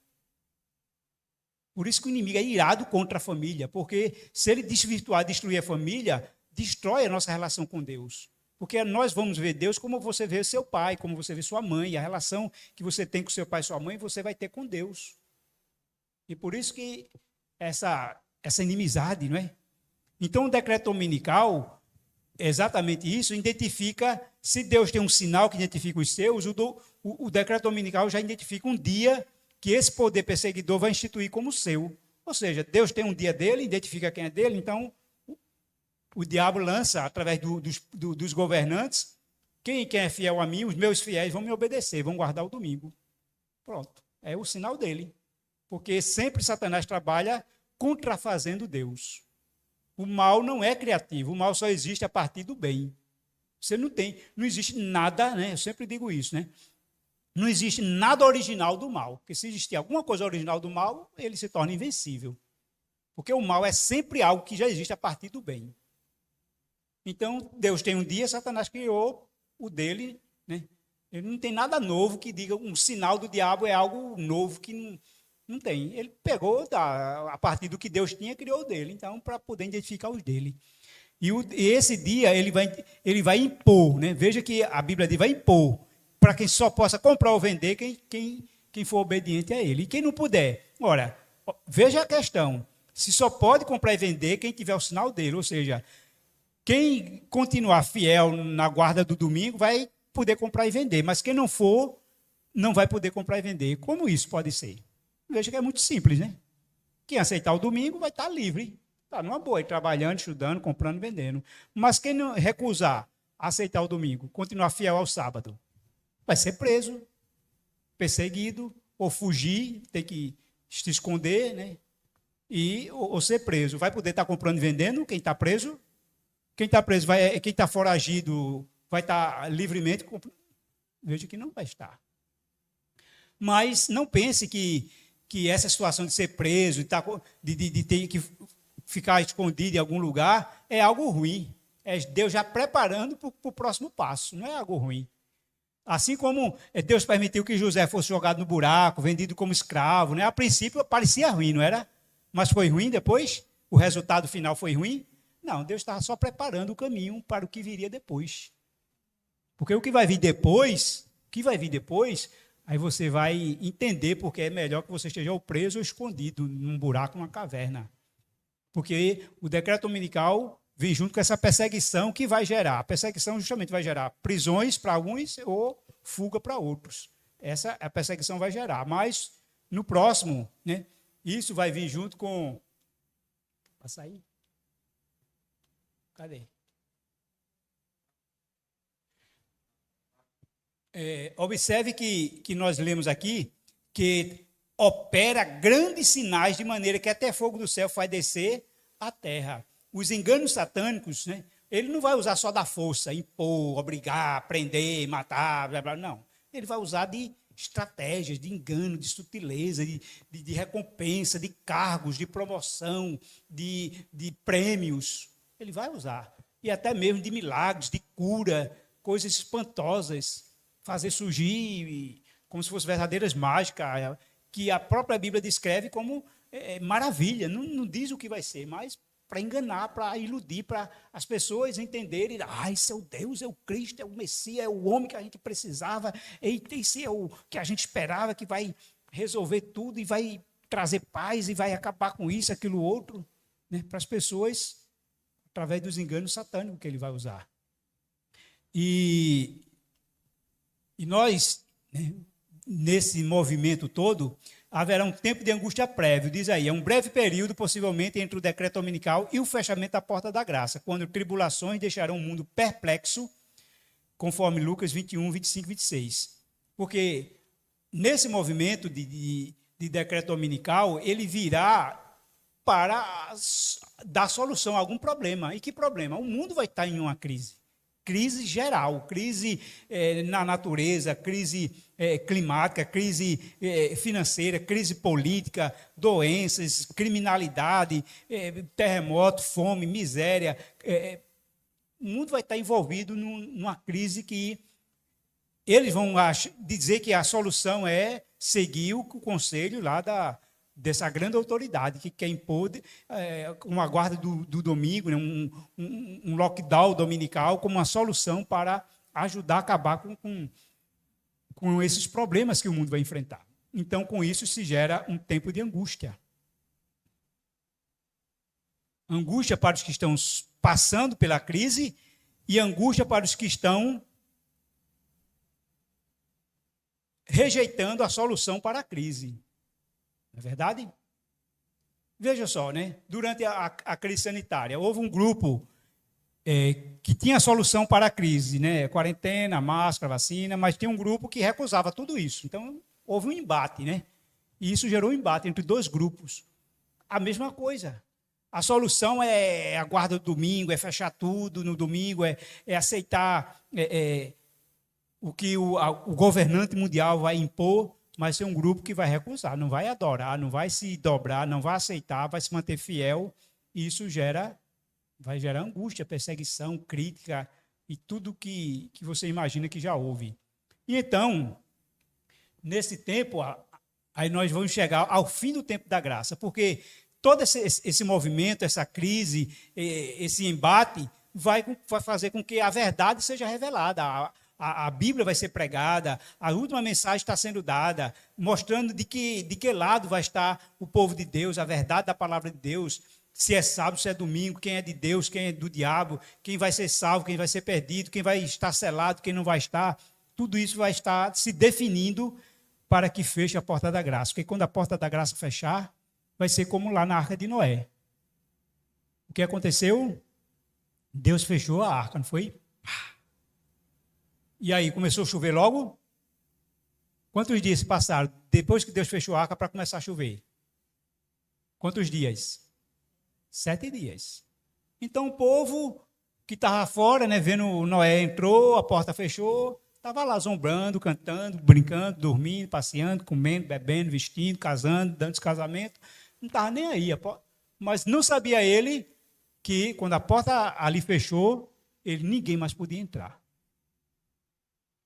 S10: Por isso que o inimigo é irado contra a família, porque se ele desvirtuar, destruir a família, destrói a nossa relação com Deus. Porque nós vamos ver Deus como você vê seu pai, como você vê sua mãe, e a relação que você tem com seu pai e sua mãe, você vai ter com Deus. E por isso que essa inimizade, não é? Então o decreto dominical, exatamente isso, identifica, se Deus tem um sinal que identifica os seus, o decreto dominical já identifica um dia que esse poder perseguidor vai instituir como seu. Ou seja, Deus tem um dia dele, identifica quem é dele, então o diabo lança, através dos governantes, quem é fiel a mim, os meus fiéis vão me obedecer, vão guardar o domingo. Pronto, é o sinal dele. Porque sempre Satanás trabalha contrafazendo Deus. O mal não é criativo, o mal só existe a partir do bem. Você não existe nada, né? Eu sempre digo isso, né? Não existe nada original do mal. Porque se existir alguma coisa original do mal, ele se torna invencível. Porque o mal é sempre algo que já existe a partir do bem. Então, Deus tem um dia, Satanás criou o dele, né? Ele não tem nada novo que diga, um sinal do diabo é algo novo que não tem. Ele pegou, a partir do que Deus tinha, criou o dele, então, para poder identificar os dele. E esse dia, ele vai impor, né? Veja que a Bíblia diz, vai impor, para quem só possa comprar ou vender, quem for obediente a ele. E quem não puder, ora, veja a questão, se só pode comprar e vender quem tiver o sinal dele, ou seja, quem continuar fiel na guarda do domingo vai poder comprar e vender, mas quem não for, não vai poder comprar e vender. Como isso pode ser? Veja que é muito simples, né? Quem aceitar o domingo vai estar livre, está numa boa, trabalhando, estudando, comprando e vendendo. Mas quem não recusar aceitar o domingo, continuar fiel ao sábado, vai ser preso, perseguido, ou fugir, ter que se esconder, né? Ou ser preso. Vai poder estar comprando e vendendo quem está preso? Quem está preso, quem está foragido, vai estar livremente comprando? Veja que não vai estar. Mas não pense que essa situação de ser preso, de ter que ficar escondido em algum lugar, é algo ruim. É Deus já preparando para o próximo passo, não é algo ruim. Assim como Deus permitiu que José fosse jogado no buraco, vendido como escravo, né? A princípio parecia ruim, não era? Mas foi ruim depois? O resultado final foi ruim? Não, Deus estava só preparando o caminho para o que viria depois. Porque o que vai vir depois, aí você vai entender porque é melhor que você esteja ou preso ou escondido num buraco, numa caverna. Porque o decreto dominical vem junto com essa perseguição que vai gerar. A perseguição justamente vai gerar prisões para alguns ou fuga para outros. Essa a perseguição vai gerar. Mas no próximo, né, isso vai vir junto com... Passa aí. Cadê? Observe que nós lemos aqui que opera grandes sinais de maneira que até fogo do céu faz descer à terra. Os enganos satânicos, né, ele não vai usar só da força, impor, obrigar, prender, matar, blá, blá, não. Ele vai usar de estratégias, de engano, de sutileza, de recompensa, de cargos, de promoção, de prêmios. Ele vai usar. E até mesmo de milagres, de cura, coisas espantosas, fazer surgir como se fossem verdadeiras mágicas, que a própria Bíblia descreve como maravilha. Não diz o que vai ser, mas para enganar, para iludir, para as pessoas entenderem, esse é o Deus, é o Cristo, é o Messias, é o homem que a gente precisava, esse é o que a gente esperava, que vai resolver tudo e vai trazer paz e vai acabar com isso, aquilo, outro, né, para as pessoas, através dos enganos satânicos que ele vai usar. E nós, né, nesse movimento todo, haverá um tempo de angústia prévio, diz aí, é um breve período, possivelmente, entre o decreto dominical e o fechamento da porta da graça, quando tribulações deixarão o mundo perplexo, conforme Lucas 21, 25, 26. Porque nesse movimento de decreto dominical, ele virá para dar solução a algum problema. E que problema? O mundo vai estar em uma crise. crise geral, crise na natureza, crise climática, crise financeira, crise política, doenças, criminalidade, terremoto, fome, miséria. O mundo vai estar envolvido numa crise que eles vão dizer que a solução é seguir o conselho lá dessa grande autoridade que quer impor uma guarda do domingo, né, um lockdown dominical como uma solução para ajudar a acabar com esses problemas que o mundo vai enfrentar. Então, com isso, se gera um tempo de angústia. Angústia para os que estão passando pela crise e angústia para os que estão rejeitando a solução para a crise. Não é verdade? Veja só, né? Durante a crise sanitária, houve um grupo que tinha a solução para a crise, né? Quarentena, máscara, vacina, mas tinha um grupo que recusava tudo isso. Então, houve um embate, né? E isso gerou um embate entre dois grupos. A mesma coisa. A solução é a guarda do domingo, é fechar tudo no domingo, é aceitar o que o governante mundial vai impor, mas é um grupo que vai recusar, não vai adorar, não vai se dobrar, não vai aceitar, vai se manter fiel. E isso vai gerar angústia, perseguição, crítica e tudo que você imagina que já houve. E então, nesse tempo, aí nós vamos chegar ao fim do tempo da graça, porque todo esse movimento, essa crise, esse embate, vai fazer com que a verdade seja revelada. A Bíblia vai ser pregada, a última mensagem está sendo dada, mostrando de que lado vai estar o povo de Deus, a verdade da palavra de Deus, se é sábado, se é domingo, quem é de Deus, quem é do diabo, quem vai ser salvo, quem vai ser perdido, quem vai estar selado, quem não vai estar. Tudo isso vai estar se definindo para que feche a porta da graça. Porque quando a porta da graça fechar, vai ser como lá na Arca de Noé. O que aconteceu? Deus fechou a arca, não foi? E aí, começou a chover logo? Quantos dias se passaram depois que Deus fechou a arca para começar a chover? Quantos dias? 7 dias. Então, o povo que estava fora, né, vendo Noé entrou, a porta fechou, estava lá zombando, cantando, brincando, dormindo, passeando, comendo, bebendo, vestindo, casando, dando casamento. Não estava nem aí. Mas não sabia ele que, quando a porta ali fechou, ninguém mais podia entrar.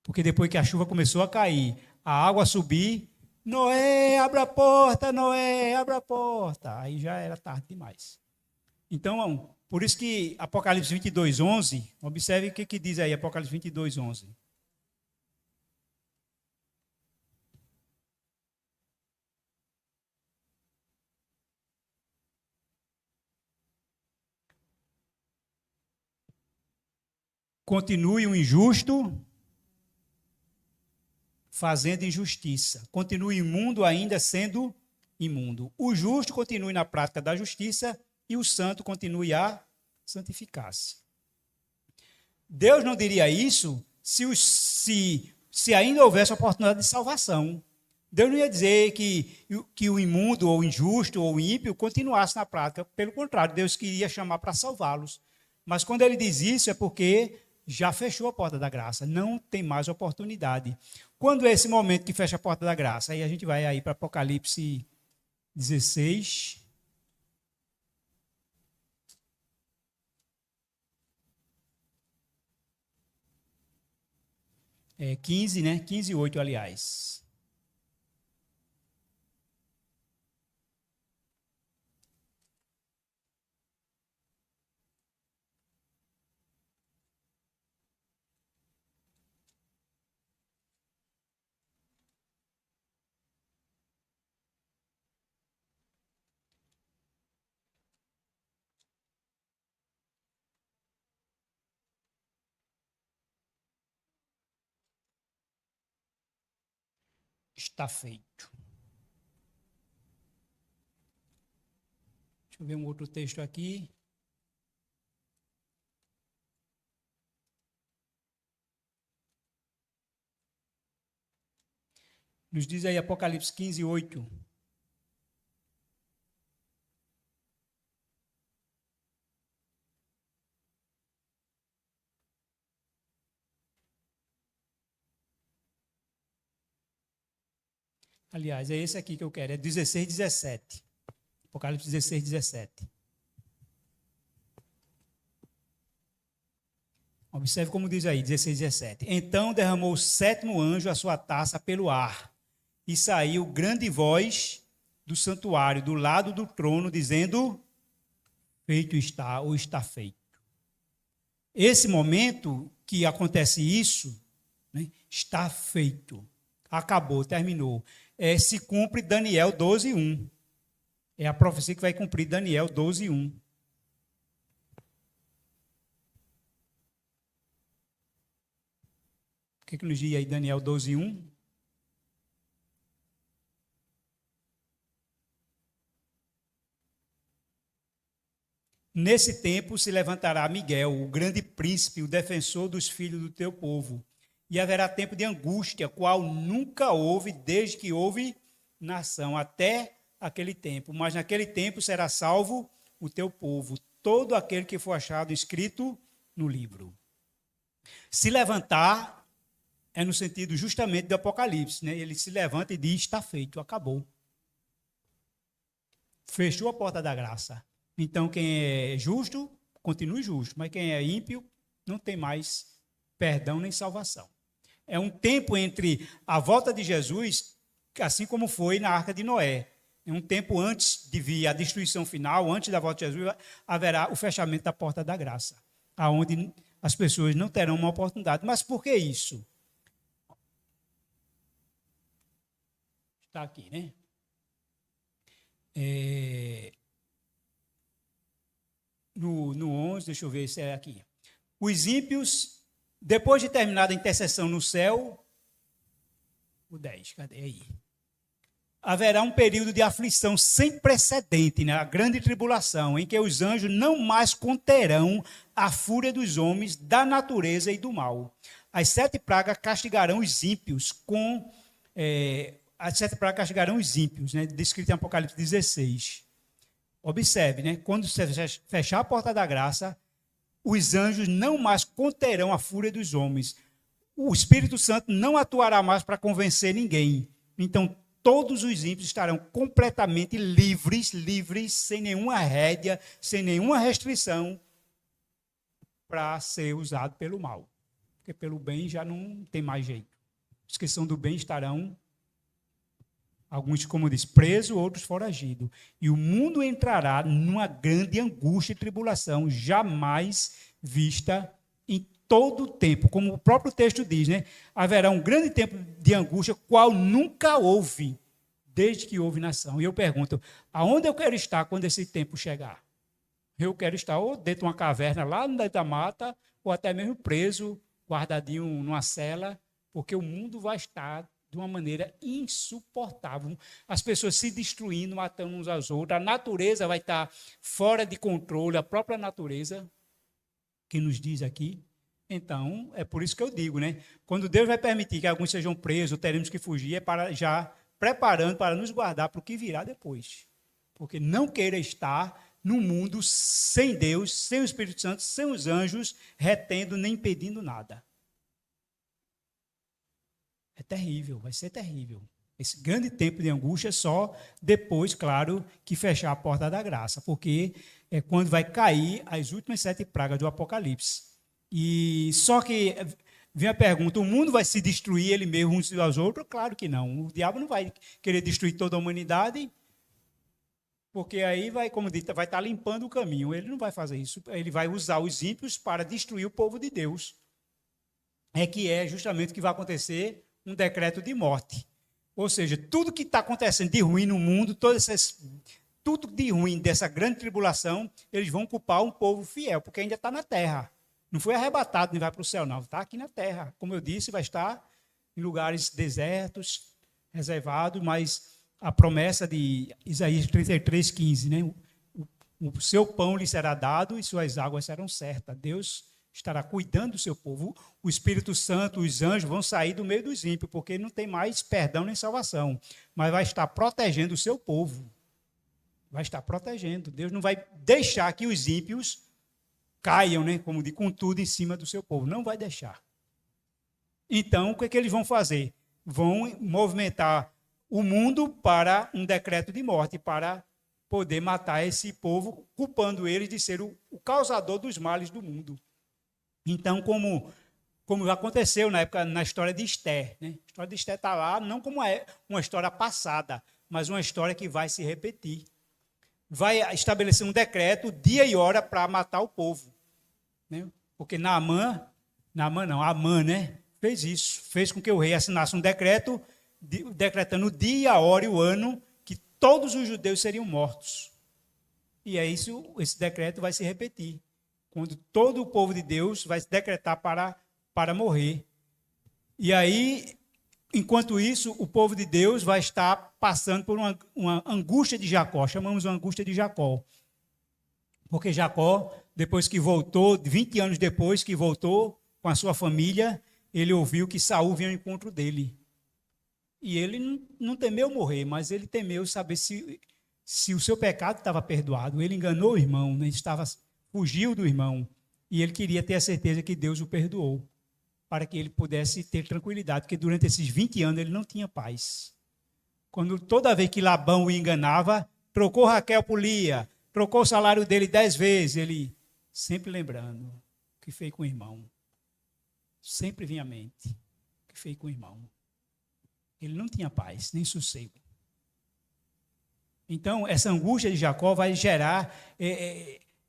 S10: Porque depois que a chuva começou a cair, a água a subir, Noé, abra a porta, Noé, abra a porta. Aí já era tarde demais. Então, por isso que Apocalipse 22:11, observe o que diz aí Apocalipse 22:11. Continue o injusto fazendo injustiça. Continue imundo ainda sendo imundo. O justo continue na prática da justiça e o santo continue a santificar-se. Deus não diria isso se ainda houvesse oportunidade de salvação. Deus não ia dizer que o imundo, ou o injusto, ou o ímpio continuasse na prática. Pelo contrário, Deus queria chamar para salvá-los. Mas quando ele diz isso é porque já fechou a porta da graça, não tem mais oportunidade. Quando é esse momento que fecha a porta da graça? Aí a gente vai aí para Apocalipse 16. É 15, né? 15:8, aliás. Está feito. Deixa eu ver um outro texto aqui. Nos diz aí Apocalipse 15:8. Aliás, é esse aqui que eu quero, é 16, 17. Apocalipse 16, 17. Observe como diz aí, 16, 17. Então derramou o sétimo anjo a sua taça pelo ar, e saiu grande voz do santuário, do lado do trono, dizendo: feito está, ou está feito. Esse momento que acontece isso, né, está feito, acabou, terminou. Se cumpre Daniel 12, 1. É a profecia que vai cumprir Daniel 12, 1. O que nos diz aí Daniel 12, 1? Nesse tempo se levantará Miguel, o grande príncipe, o defensor dos filhos do teu povo. E haverá tempo de angústia, qual nunca houve desde que houve nação, até aquele tempo. Mas naquele tempo será salvo o teu povo, todo aquele que for achado escrito no livro. Se levantar é no sentido justamente do Apocalipse, né? Ele se levanta e diz: está feito, acabou. Fechou a porta da graça. Então, quem é justo, continue justo, mas quem é ímpio, não tem mais perdão nem salvação. É um tempo entre a volta de Jesus, assim como foi na Arca de Noé. É um tempo antes de vir a destruição final, antes da volta de Jesus, haverá o fechamento da porta da graça, aonde as pessoas não terão uma oportunidade. Mas por que isso? Está aqui, né? No 11, deixa eu ver se é aqui. Os ímpios, depois de terminada a intercessão no céu, o 10, cadê aí? Haverá um período de aflição sem precedente, né? A grande tribulação, em que os anjos não mais conterão a fúria dos homens, da natureza e do mal. As 7 pragas castigarão os ímpios as 7 pragas castigarão os ímpios, né? Descrito em Apocalipse 16. Observe, né? Quando você fechar a porta da graça, os anjos não mais conterão a fúria dos homens. O Espírito Santo não atuará mais para convencer ninguém. Então, todos os ímpios estarão completamente livres, sem nenhuma rédea, sem nenhuma restrição, para ser usado pelo mal. Porque pelo bem já não tem mais jeito. Os que são do bem estarão, alguns, como diz, presos, outros foragidos. E o mundo entrará numa grande angústia e tribulação, jamais vista em todo o tempo. Como o próprio texto diz, né? Haverá um grande tempo de angústia, qual nunca houve, desde que houve nação. E eu pergunto, aonde eu quero estar quando esse tempo chegar? Eu quero estar ou dentro de uma caverna, lá no meio da mata, ou até mesmo preso, guardadinho numa cela, porque o mundo vai estar de uma maneira insuportável. As pessoas se destruindo, matando uns aos outros. A natureza vai estar fora de controle, a própria natureza, que nos diz aqui. Então, é por isso que eu digo, né? Quando Deus vai permitir que alguns sejam presos, teremos que fugir, é para já preparando para nos guardar para o que virá depois. Porque não queira estar num mundo sem Deus, sem o Espírito Santo, sem os anjos, retendo nem impedindo nada. É terrível, vai ser terrível. Esse grande tempo de angústia é só depois, claro, que fechar a porta da graça, porque é quando vai cair as últimas 7 pragas do Apocalipse. E só que vem a pergunta, o mundo vai se destruir ele mesmo uns aos outros? Claro que não. O diabo não vai querer destruir toda a humanidade, porque aí vai, como dito, vai estar limpando o caminho. Ele não vai fazer isso. Ele vai usar os ímpios para destruir o povo de Deus. É justamente o que vai acontecer, um decreto de morte. Ou seja, tudo que está acontecendo de ruim no mundo, tudo de ruim dessa grande tribulação, eles vão culpar um povo fiel, porque ainda está na terra. Não foi arrebatado nem vai para o céu, não. Está aqui na terra. Como eu disse, vai estar em lugares desertos, reservados, mas a promessa de Isaías 33:15, né? O seu pão lhe será dado e suas águas serão certas. Deus estará cuidando do seu povo. O Espírito Santo, os anjos vão sair do meio dos ímpios, porque não tem mais perdão nem salvação, mas vai estar protegendo o seu povo. Vai estar protegendo. Deus não vai deixar que os ímpios caiam, né, como de com tudo em cima do seu povo. Não vai deixar. Então, o que é que eles vão fazer? Vão movimentar o mundo para um decreto de morte, para poder matar esse povo, culpando eles de ser o causador dos males do mundo. Então, como aconteceu na história de Esther, né? A história de Esther está lá, não como é uma história passada, mas uma história que vai se repetir. Vai estabelecer um decreto, dia e hora, para matar o povo. Né? Porque Amã, né? Fez isso. Fez com que o rei assinasse um decreto, decretando o dia, a hora e o ano que todos os judeus seriam mortos. E é isso, esse decreto vai se repetir. Quando todo o povo de Deus vai se decretar para morrer. E aí, enquanto isso, o povo de Deus vai estar passando por uma angústia de Jacó. Chamamos de angústia de Jacó. Porque Jacó, depois que voltou, 20 anos depois que voltou com a sua família, ele ouviu que Saul vinha ao encontro dele. E ele não temeu morrer, mas ele temeu saber se o seu pecado estava perdoado. Ele enganou o irmão, né? Fugiu do irmão. E ele queria ter a certeza que Deus o perdoou, para que ele pudesse ter tranquilidade, porque durante esses 20 anos ele não tinha paz. Toda vez que Labão o enganava, trocou Raquel por Lia, trocou o salário dele 10 vezes, ele sempre lembrando o que fez com o irmão. Sempre vinha à mente o que fez com o irmão. Ele não tinha paz, nem sossego. Então, essa angústia de Jacó vai gerar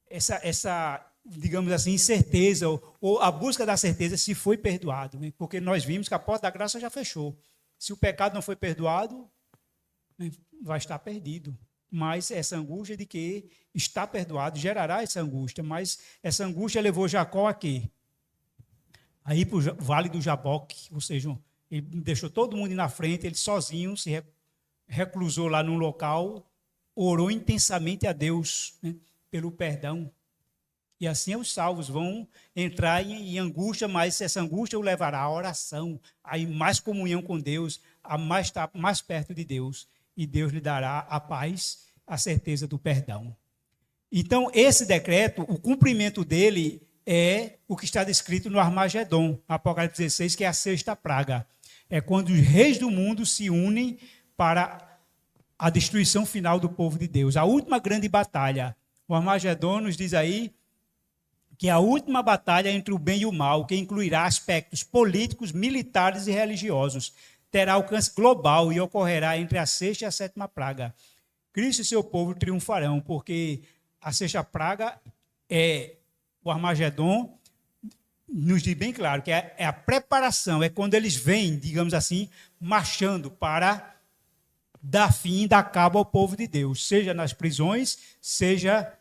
S10: essa, digamos assim, incerteza, ou a busca da certeza se foi perdoado. Né? Porque nós vimos que a porta da graça já fechou. Se o pecado não foi perdoado, né, vai estar perdido. Mas essa angústia de que está perdoado gerará essa angústia. Mas essa angústia levou Jacó a quê? Aí para o Vale do Jaboque, ou seja, ele deixou todo mundo ir na frente, ele sozinho se reclusou lá num local, orou intensamente a Deus, né, pelo perdão. E assim os salvos vão entrar em angústia, mas essa angústia o levará à oração, a mais comunhão com Deus, a estar mais perto de Deus. E Deus lhe dará a paz, a certeza do perdão. Então, esse decreto, o cumprimento dele é o que está descrito no Armagedon, Apocalipse 16, que é a sexta praga. É quando os reis do mundo se unem para a destruição final do povo de Deus. A última grande batalha. O Armagedon nos diz aí que é a última batalha entre o bem e o mal, que incluirá aspectos políticos, militares e religiosos. Terá alcance global e ocorrerá entre a sexta e a sétima praga. Cristo e seu povo triunfarão, porque a sexta praga é o Armagedon, nos diz bem claro que é a preparação, é quando eles vêm, digamos assim, marchando para dar fim, dar cabo ao povo de Deus, seja nas prisões, seja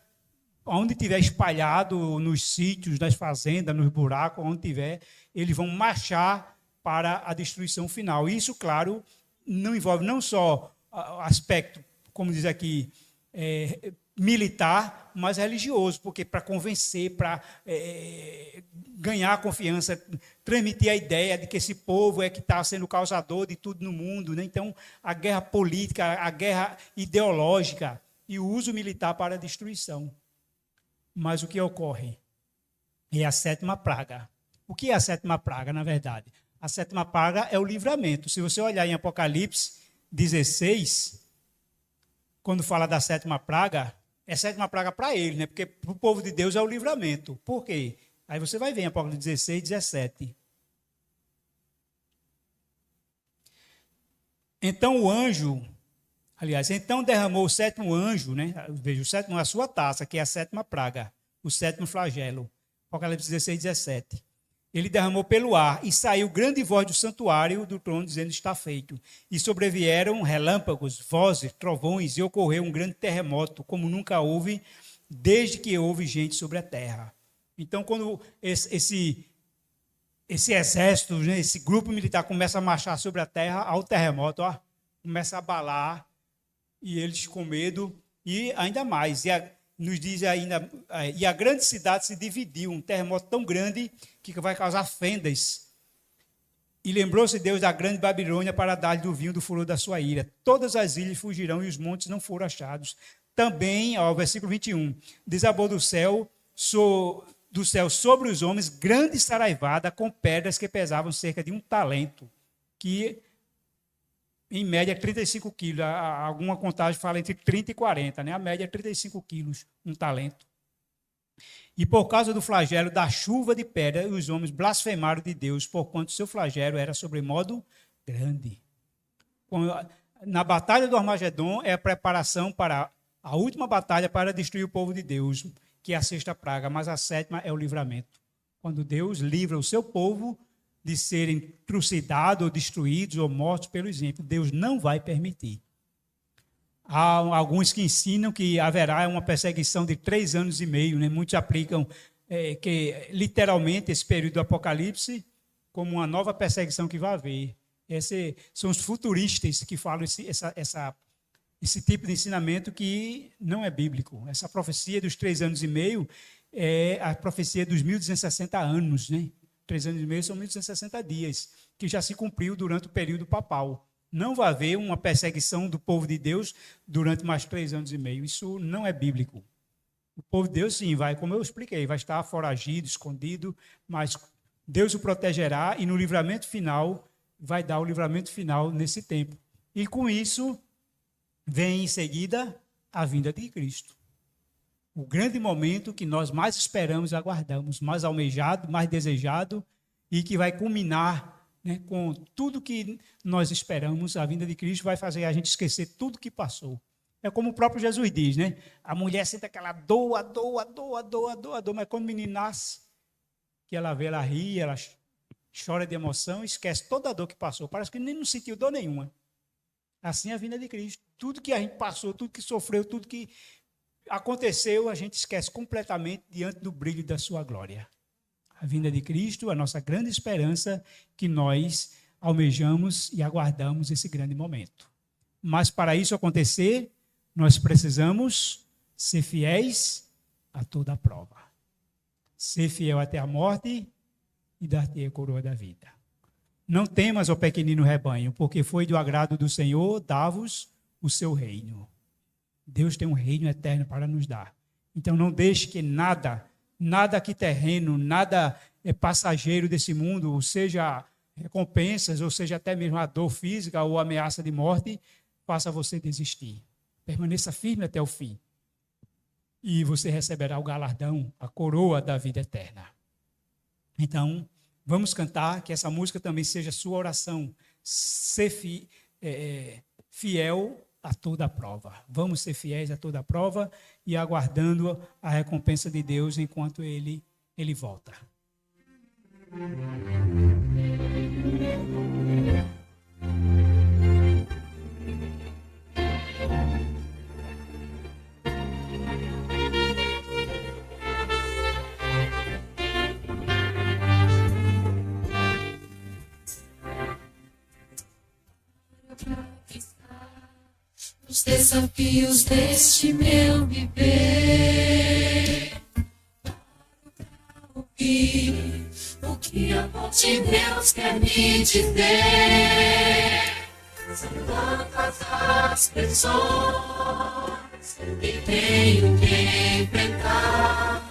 S10: onde tiver espalhado, nos sítios, nas fazendas, nos buracos, onde tiver, eles vão marchar para a destruição final. Isso, claro, não envolve não só aspecto, como diz aqui, militar, mas religioso, porque para convencer, para ganhar a confiança, transmitir a ideia de que esse povo é que está sendo o causador de tudo no mundo. Né? Então, a guerra política, a guerra ideológica e o uso militar para a destruição. Mas o que ocorre é a sétima praga. O que é a sétima praga, na verdade? A sétima praga é o livramento. Se você olhar em Apocalipse 16, quando fala da sétima praga, é sétima praga para ele, né? Porque para o povo de Deus é o livramento. Por quê? Aí você vai ver em Apocalipse 16, 17. Então o anjo, então derramou o sétimo anjo, né? Veja, o sétimo a sua taça, que é a sétima praga, o sétimo flagelo. Apocalipse 16, 17. Ele derramou pelo ar, e saiu grande voz do santuário do trono, dizendo: está feito. E sobrevieram relâmpagos, vozes, trovões, e ocorreu um grande terremoto, como nunca houve, desde que houve gente sobre a terra. Então, quando esse exército, né, esse grupo militar começa a marchar sobre a terra, há o terremoto, começa a abalar, e eles com medo, e ainda mais, nos diz ainda, e a grande cidade se dividiu, um terremoto tão grande que vai causar fendas. E lembrou-se Deus da grande Babilônia para dar-lhe do vinho do furor da sua ira. Todas as ilhas fugirão e os montes não foram achados. Também, versículo 21, desabou do céu sobre os homens grande saraivada com pedras que pesavam cerca de 1 talento, que em média 35 quilos. Alguma contagem fala entre 30 e 40, né? A média é 35 quilos, um talento. E por causa do flagelo da chuva de pedra, os homens blasfemaram de Deus, porquanto seu flagelo era sobremodo grande. Na batalha do Armagedon é a preparação para a última batalha para destruir o povo de Deus, que é a sexta praga, mas a sétima é o livramento. Quando Deus livra o seu povo de serem trucidados, ou destruídos, ou mortos pelos ímpios, Deus não vai permitir. Há alguns que ensinam que haverá uma perseguição de 3 anos e meio, né? Muitos aplicam que literalmente esse período do Apocalipse como uma nova perseguição que vai haver. Esses são os futuristas que falam esse tipo de ensinamento que não é bíblico. Essa profecia dos 3 anos e meio é a profecia dos 1260 anos, né? 3 anos e meio são 1260 dias, que já se cumpriu durante o período papal. Não vai haver uma perseguição do povo de Deus durante mais 3 anos e meio. Isso não é bíblico. O povo de Deus, sim, vai, como eu expliquei, vai estar foragido, escondido, mas Deus o protegerá e no livramento final, vai dar o livramento final nesse tempo. E com isso, vem em seguida a vinda de Cristo. O grande momento que nós mais esperamos e aguardamos, mais almejado, mais desejado e que vai culminar, né, com tudo que nós esperamos. A vinda de Cristo vai fazer a gente esquecer tudo que passou. É como o próprio Jesus diz, né? A mulher sente aquela dor, mas quando o menino nasce, que ela vê, ela ri, ela chora de emoção, esquece toda a dor que passou. Parece que nem não sentiu dor nenhuma. Assim é a vinda de Cristo. Tudo que a gente passou, tudo que sofreu, tudo que aconteceu, a gente esquece completamente diante do brilho da sua glória. A vinda de Cristo, a nossa grande esperança que nós almejamos e aguardamos esse grande momento. Mas para isso acontecer, nós precisamos ser fiéis a toda a prova. Ser fiel até a morte e dar-te a coroa da vida. Não temas, ó pequenino rebanho, porque foi do agrado do Senhor dar-vos o seu reino. Deus tem um reino eterno para nos dar. Então não deixe que nada aqui terreno, nada passageiro desse mundo, ou seja, recompensas, ou seja, até mesmo a dor física ou ameaça de morte, faça você desistir. Permaneça firme até o fim. E você receberá o galardão, a coroa da vida eterna. Então, vamos cantar, que essa música também seja sua oração. Ser fiel a toda a prova. Vamos ser fiéis a toda a prova e aguardando a recompensa de Deus enquanto Ele volta.
S2: Os desafios deste meu viver, para ouvir o que a voz de Deus quer me dizer. São tantas as pessoas que tenho que enfrentar,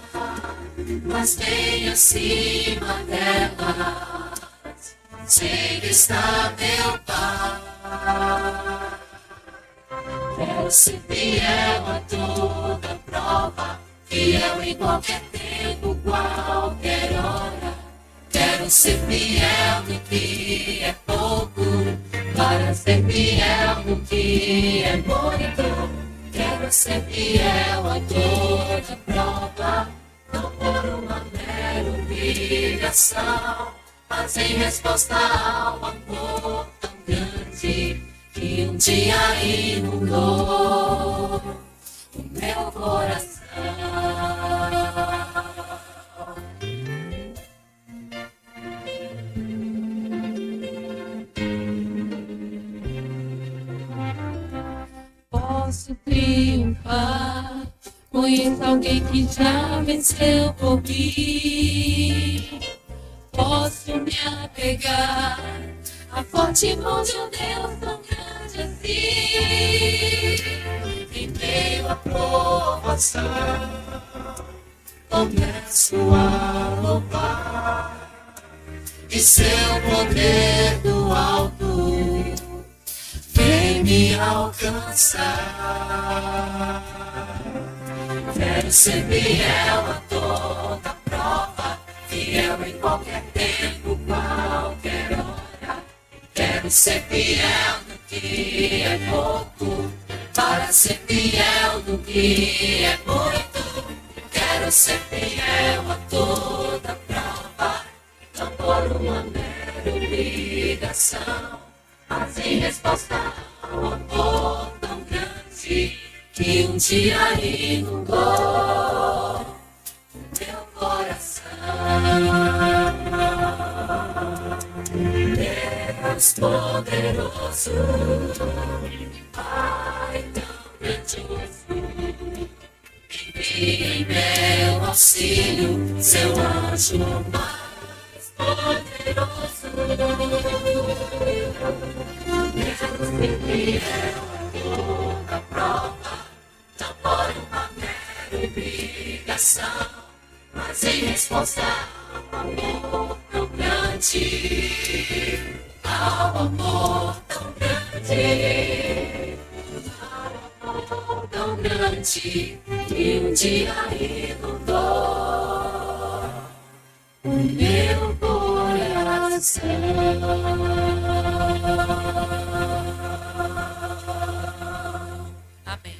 S2: mas bem acima delas, sei que está meu Pai. Quero ser fiel a toda prova, fiel em qualquer tempo, qualquer hora. Quero ser fiel no que é pouco, para ser fiel no que é muito. Quero ser fiel a toda prova, não por uma mera obrigação, mas em resposta ao amor tão grande que um dia inundou o meu coração. Posso triunfar, conheço alguém que já venceu por mim. Posso me apegar à forte mão de um Deus tão grande assim. Em meio à provação, começo a louvar, e seu poder do alto alcançar. Quero ser fiel a toda prova, fiel em qualquer tempo, qualquer hora. Quero ser fiel no que é pouco, para ser fiel no que é muito. Quero ser fiel a toda prova, não por uma mera obrigação, mas em resposta ao amor tão grande que um dia inundou meu coração. Deus poderoso, Pai tão grandioso, envie em meu auxílio seu anjo mais poderoso. Quero ser fiel a toda prova, não por uma mera obrigação, mas em resposta ao amor tão grande, ao amor tão grande, ao amor tão grande, que um dia inundou o meu coração.
S3: Amém.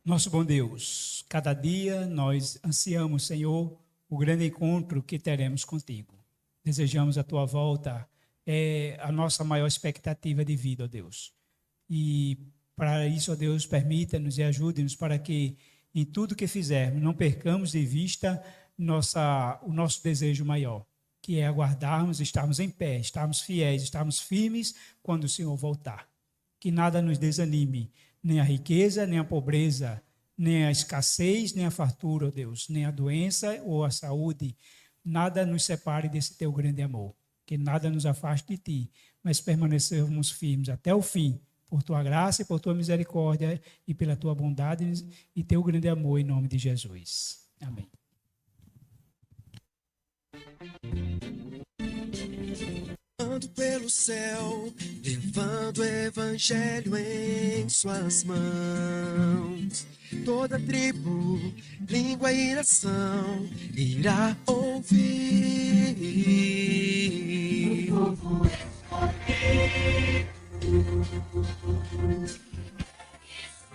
S10: Nosso bom Deus, cada dia nós ansiamos, Senhor, o grande encontro que teremos contigo. Desejamos a tua volta, é a nossa maior expectativa de vida, ó Deus. E para isso, ó Deus, permita-nos e ajude-nos para que em tudo que fizermos não percamos de vista o nosso desejo maior, que é aguardarmos, estarmos em pé, estarmos fiéis, estarmos firmes quando o Senhor voltar. Que nada nos desanime, nem a riqueza, nem a pobreza, nem a escassez, nem a fartura, ó Deus, nem a doença ou a saúde, nada nos separe desse teu grande amor. Que nada nos afaste de ti, mas permanecermos firmes até o fim, por tua graça e por tua misericórdia e pela tua bondade e teu grande amor, em nome de Jesus. Amém.
S11: Ando pelo céu, levando o evangelho em suas mãos. Toda tribo, língua e nação irá ouvir. O povo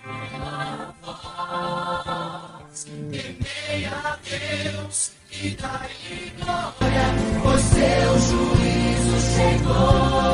S11: sua voz, temeia a Deus e dai glória, pois seu juízo chegou.